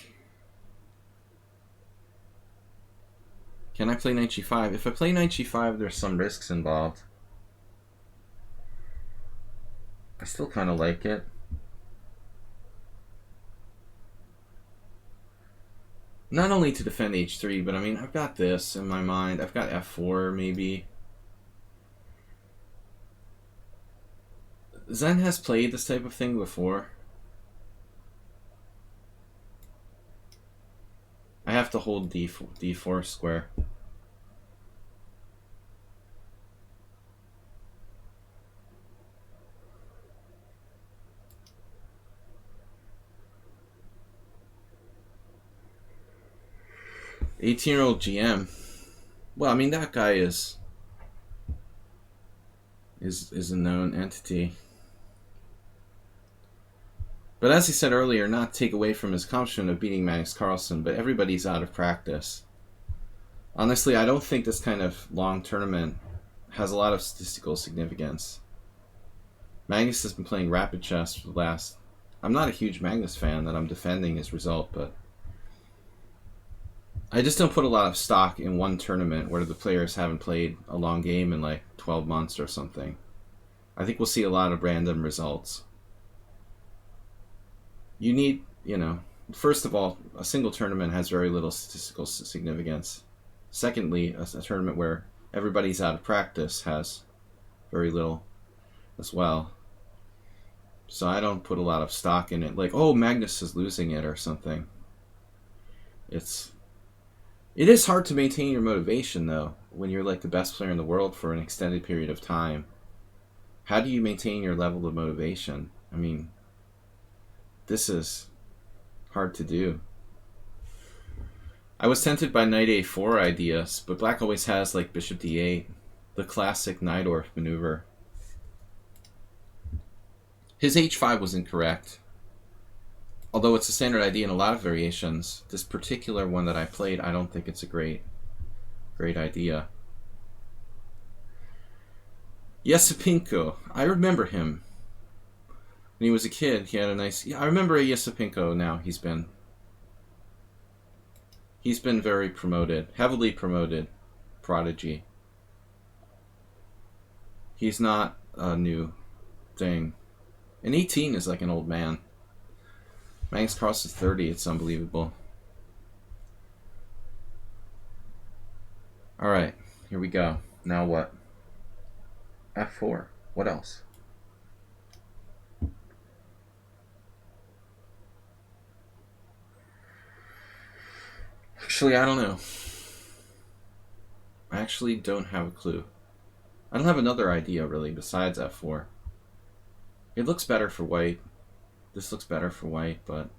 Can I play knight g5? If I play knight g5, there's some risks involved. I still kind of like it. Not only to defend h3, but I mean, I've got this in my mind. I've got f4, maybe. Zen has played this type of thing before. I have to hold d4 square. $18-year-old GM. Well, I mean, that guy is a known entity. But as he said earlier, not take away from his accomplishment of beating Magnus Carlsen, but everybody's out of practice. Honestly, I don't think this kind of long tournament has a lot of statistical significance. Magnus has been playing rapid chess for the last... I'm not a huge Magnus fan that I'm defending his result, but I just don't put a lot of stock in one tournament where the players haven't played a long game in like 12 months or something. I think we'll see a lot of random results. You need, first of all, a single tournament has very little statistical significance. Secondly, a tournament where everybody's out of practice has very little as well. So I don't put a lot of stock in it. Like, oh, Magnus is losing it or something. It is hard to maintain your motivation, though, when you're like the best player in the world for an extended period of time. How do you maintain your level of motivation? I mean, this is hard to do. I was tempted by knight a4 ideas, but black always has like bishop d8, the classic Najdorf maneuver. His h5 was incorrect. Although it's a standard idea in a lot of variations, this particular one that I played, I don't think it's a great idea. Yesipinko, I remember him. When he was a kid, he had a nice... Yeah, I remember Yesipinko now. He's been very promoted, heavily promoted prodigy. He's not a new thing. And 18 is like an old man. Magnus Carlsen is 30. It's unbelievable. All right, here we go. Now what? F4. What else? Actually, I don't know. I actually don't have a clue. I don't have another idea, really, besides f4. It looks better for white. This looks better for white, but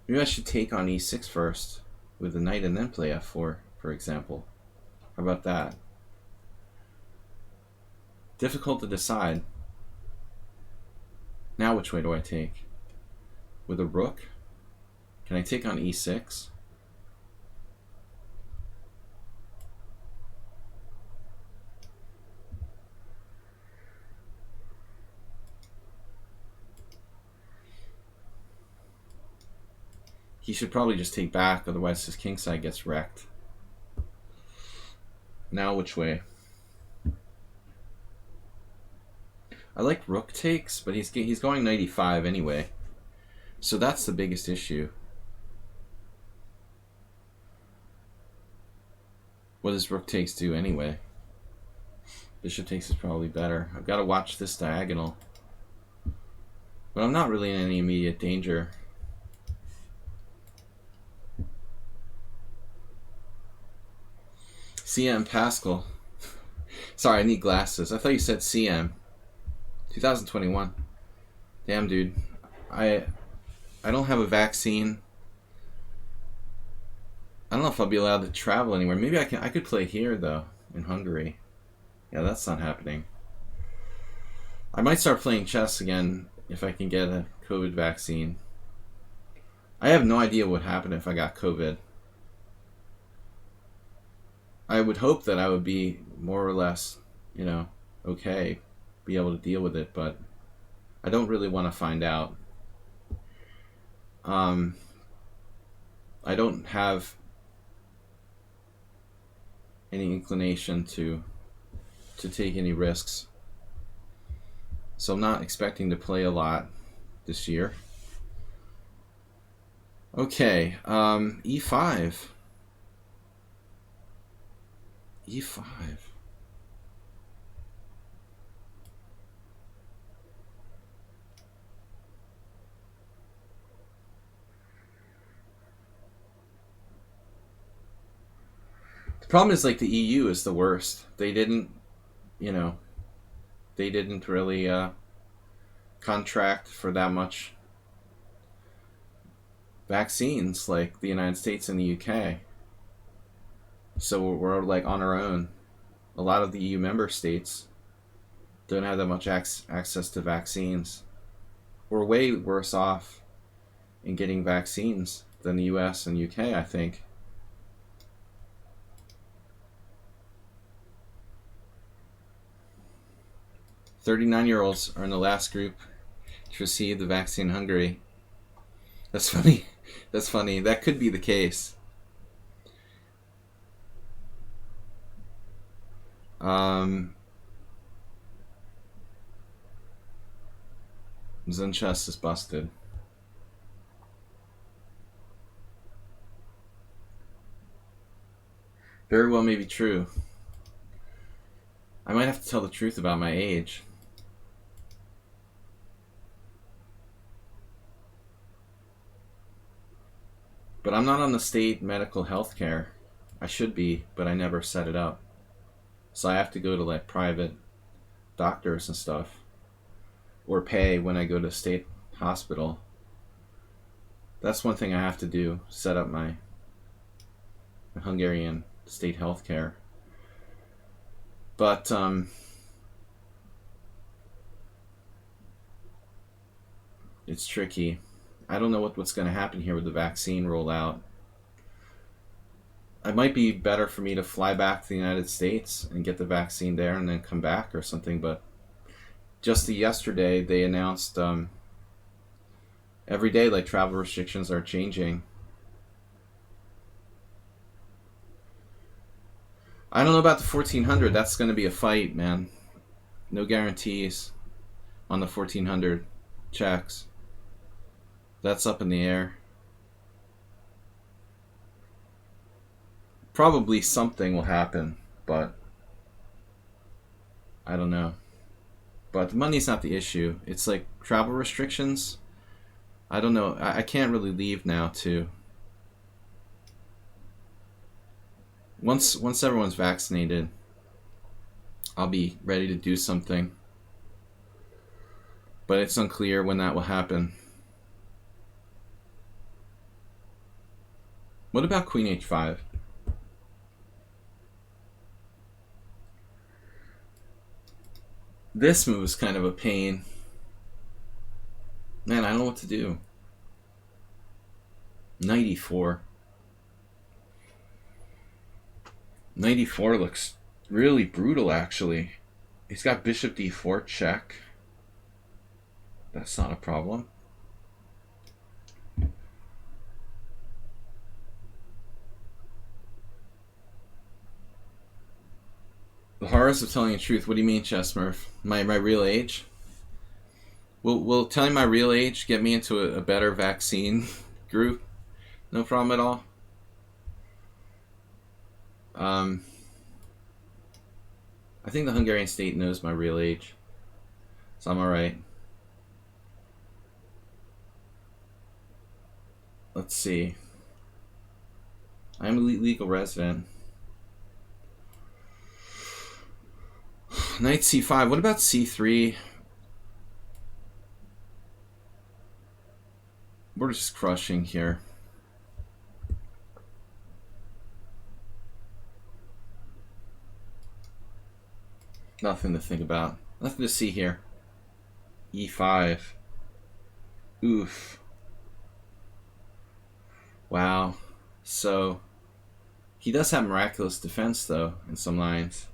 maybe I should take on e6 first with the knight and then play f4, for example. How about that? Difficult to decide. Now which way do I take? With a rook? Can I take on e6? He should probably just take back, otherwise his kingside gets wrecked. Now which way? I like rook takes, but he's going knight e5 anyway. So that's the biggest issue. What does rook takes do anyway? Bishop takes is probably better. I've got to watch this diagonal. But I'm not really in any immediate danger. CM Paschall. Sorry, I need glasses. I thought you said CM. 2021. Damn, dude. I don't have a vaccine. I don't know if I'll be allowed to travel anywhere. Maybe I could play here though, in Hungary. Yeah, that's not happening. I might start playing chess again if I can get a COVID vaccine. I have no idea what happened if I got COVID. I would hope that I would be more or less, you know, okay, be able to deal with it, but I don't really want to find out. I don't have any inclination to take any risks. So I'm not expecting to play a lot this year. Okay, e5. E5. The problem is, like, the EU is the worst. They didn't, you know, they didn't really contract for that much vaccines like the United States and the UK. So we're like on our own. A lot of the EU member states don't have that much access to vaccines. We're way worse off in getting vaccines than the US and UK, I think. "39-year-olds are in the last group to receive the vaccine in Hungary." That's funny. That's funny. That could be the case. Zen chess is busted. Very well may be true. I might have to tell the truth about my age. But I'm not on the state medical health care. I should be, but I never set it up. So I have to go to like private doctors and stuff. Or pay when I go to state hospital. That's one thing I have to do, set up my Hungarian state health care. But it's tricky. I don't know what's going to happen here with the vaccine rollout. It might be better for me to fly back to the United States and get the vaccine there and then come back or something, but just yesterday they announced every day like travel restrictions are changing. I don't know about the 1400. That's going to be a fight, man. No guarantees on the 1400 checks. That's up in the air. Probably something will happen, but I don't know. But the money's not the issue. It's like travel restrictions. I don't know. I can't really leave now too. Once everyone's vaccinated, I'll be ready to do something. But it's unclear when that will happen. What about Queen H5? This move is kind of a pain. Man, I don't know what to do. Knight E4. Knight E4 looks really brutal, actually. He's got Bishop D4 check. That's not a problem. Scars of telling the truth. What do you mean, Chess Smurf? My real age? Will telling my real age get me into a better vaccine group? No problem at all. I think the Hungarian state knows my real age, so I'm alright. Let's see. I am a legal resident. Knight c5. What about c3? We're just crushing here. Nothing to think about. Nothing to see here. e5. Oof. Wow. So, he does have miraculous defense, though, in some lines.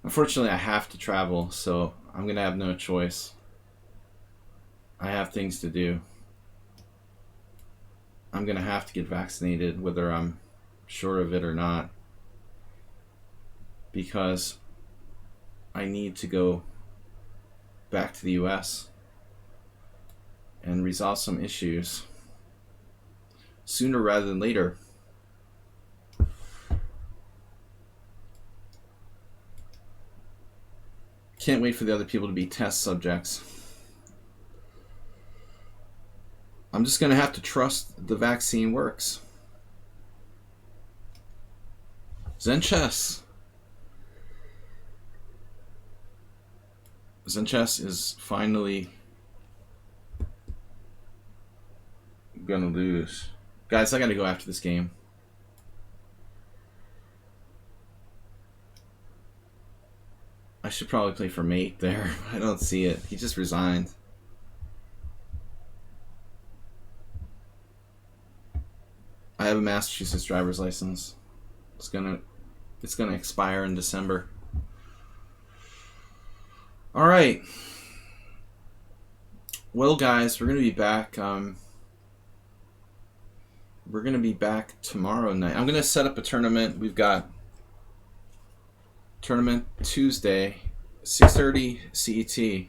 Unfortunately, I have to travel, so I'm going to have no choice. I have things to do. I'm going to have to get vaccinated, whether I'm sure of it or not, because I need to go back to the US and resolve some issues sooner rather than later. Can't wait for the other people to be test subjects. I'm just going to have to trust the vaccine works. Zen Chess. Zen Chess is finally going to lose. Guys, I got to go after this game. I should probably play for mate there. I don't see it. He just resigned. I have a Massachusetts driver's license. It's gonna expire in December. All right. Well, guys, we're gonna be back. We're gonna be back tomorrow night. I'm gonna set up a tournament. We've got tournament Tuesday, 6:30 CET.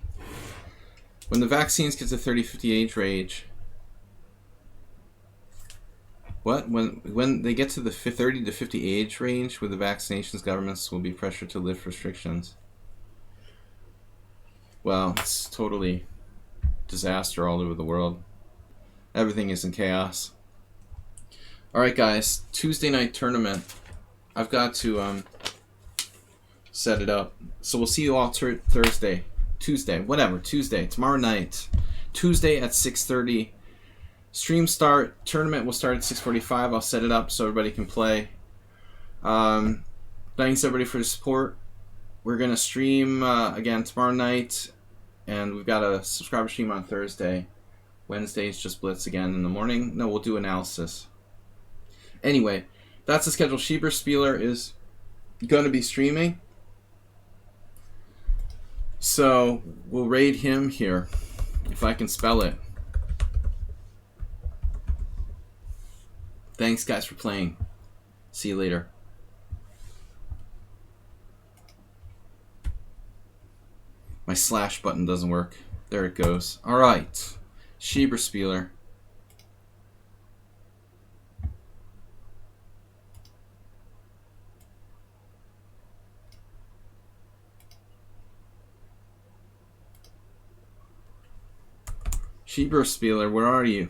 When the vaccines get to 30-50 age range. What? When they get to the 30 to 50 age range with the vaccinations, governments will be pressured to lift restrictions. Well, it's totally disaster all over the world. Everything is in chaos. Alright, guys. Tuesday night tournament. I've got to set it up. So we'll see you all Thursday. Tuesday. Whatever. Tuesday. Tomorrow night. Tuesday at 6:30. Stream start. Tournament will start at 6:45. I'll set it up so everybody can play. Thanks everybody for the support. We're going to stream again tomorrow night. And we've got a subscriber stream on Thursday. Wednesday is just Blitz again in the morning. No, we'll do analysis. Anyway, that's the schedule. Spieler is going to be streaming. So we'll raid him here, if I can spell it. Thanks, guys, for playing. See you later. My slash button doesn't work. There it goes. All right. Spieler. Spieler, where are you?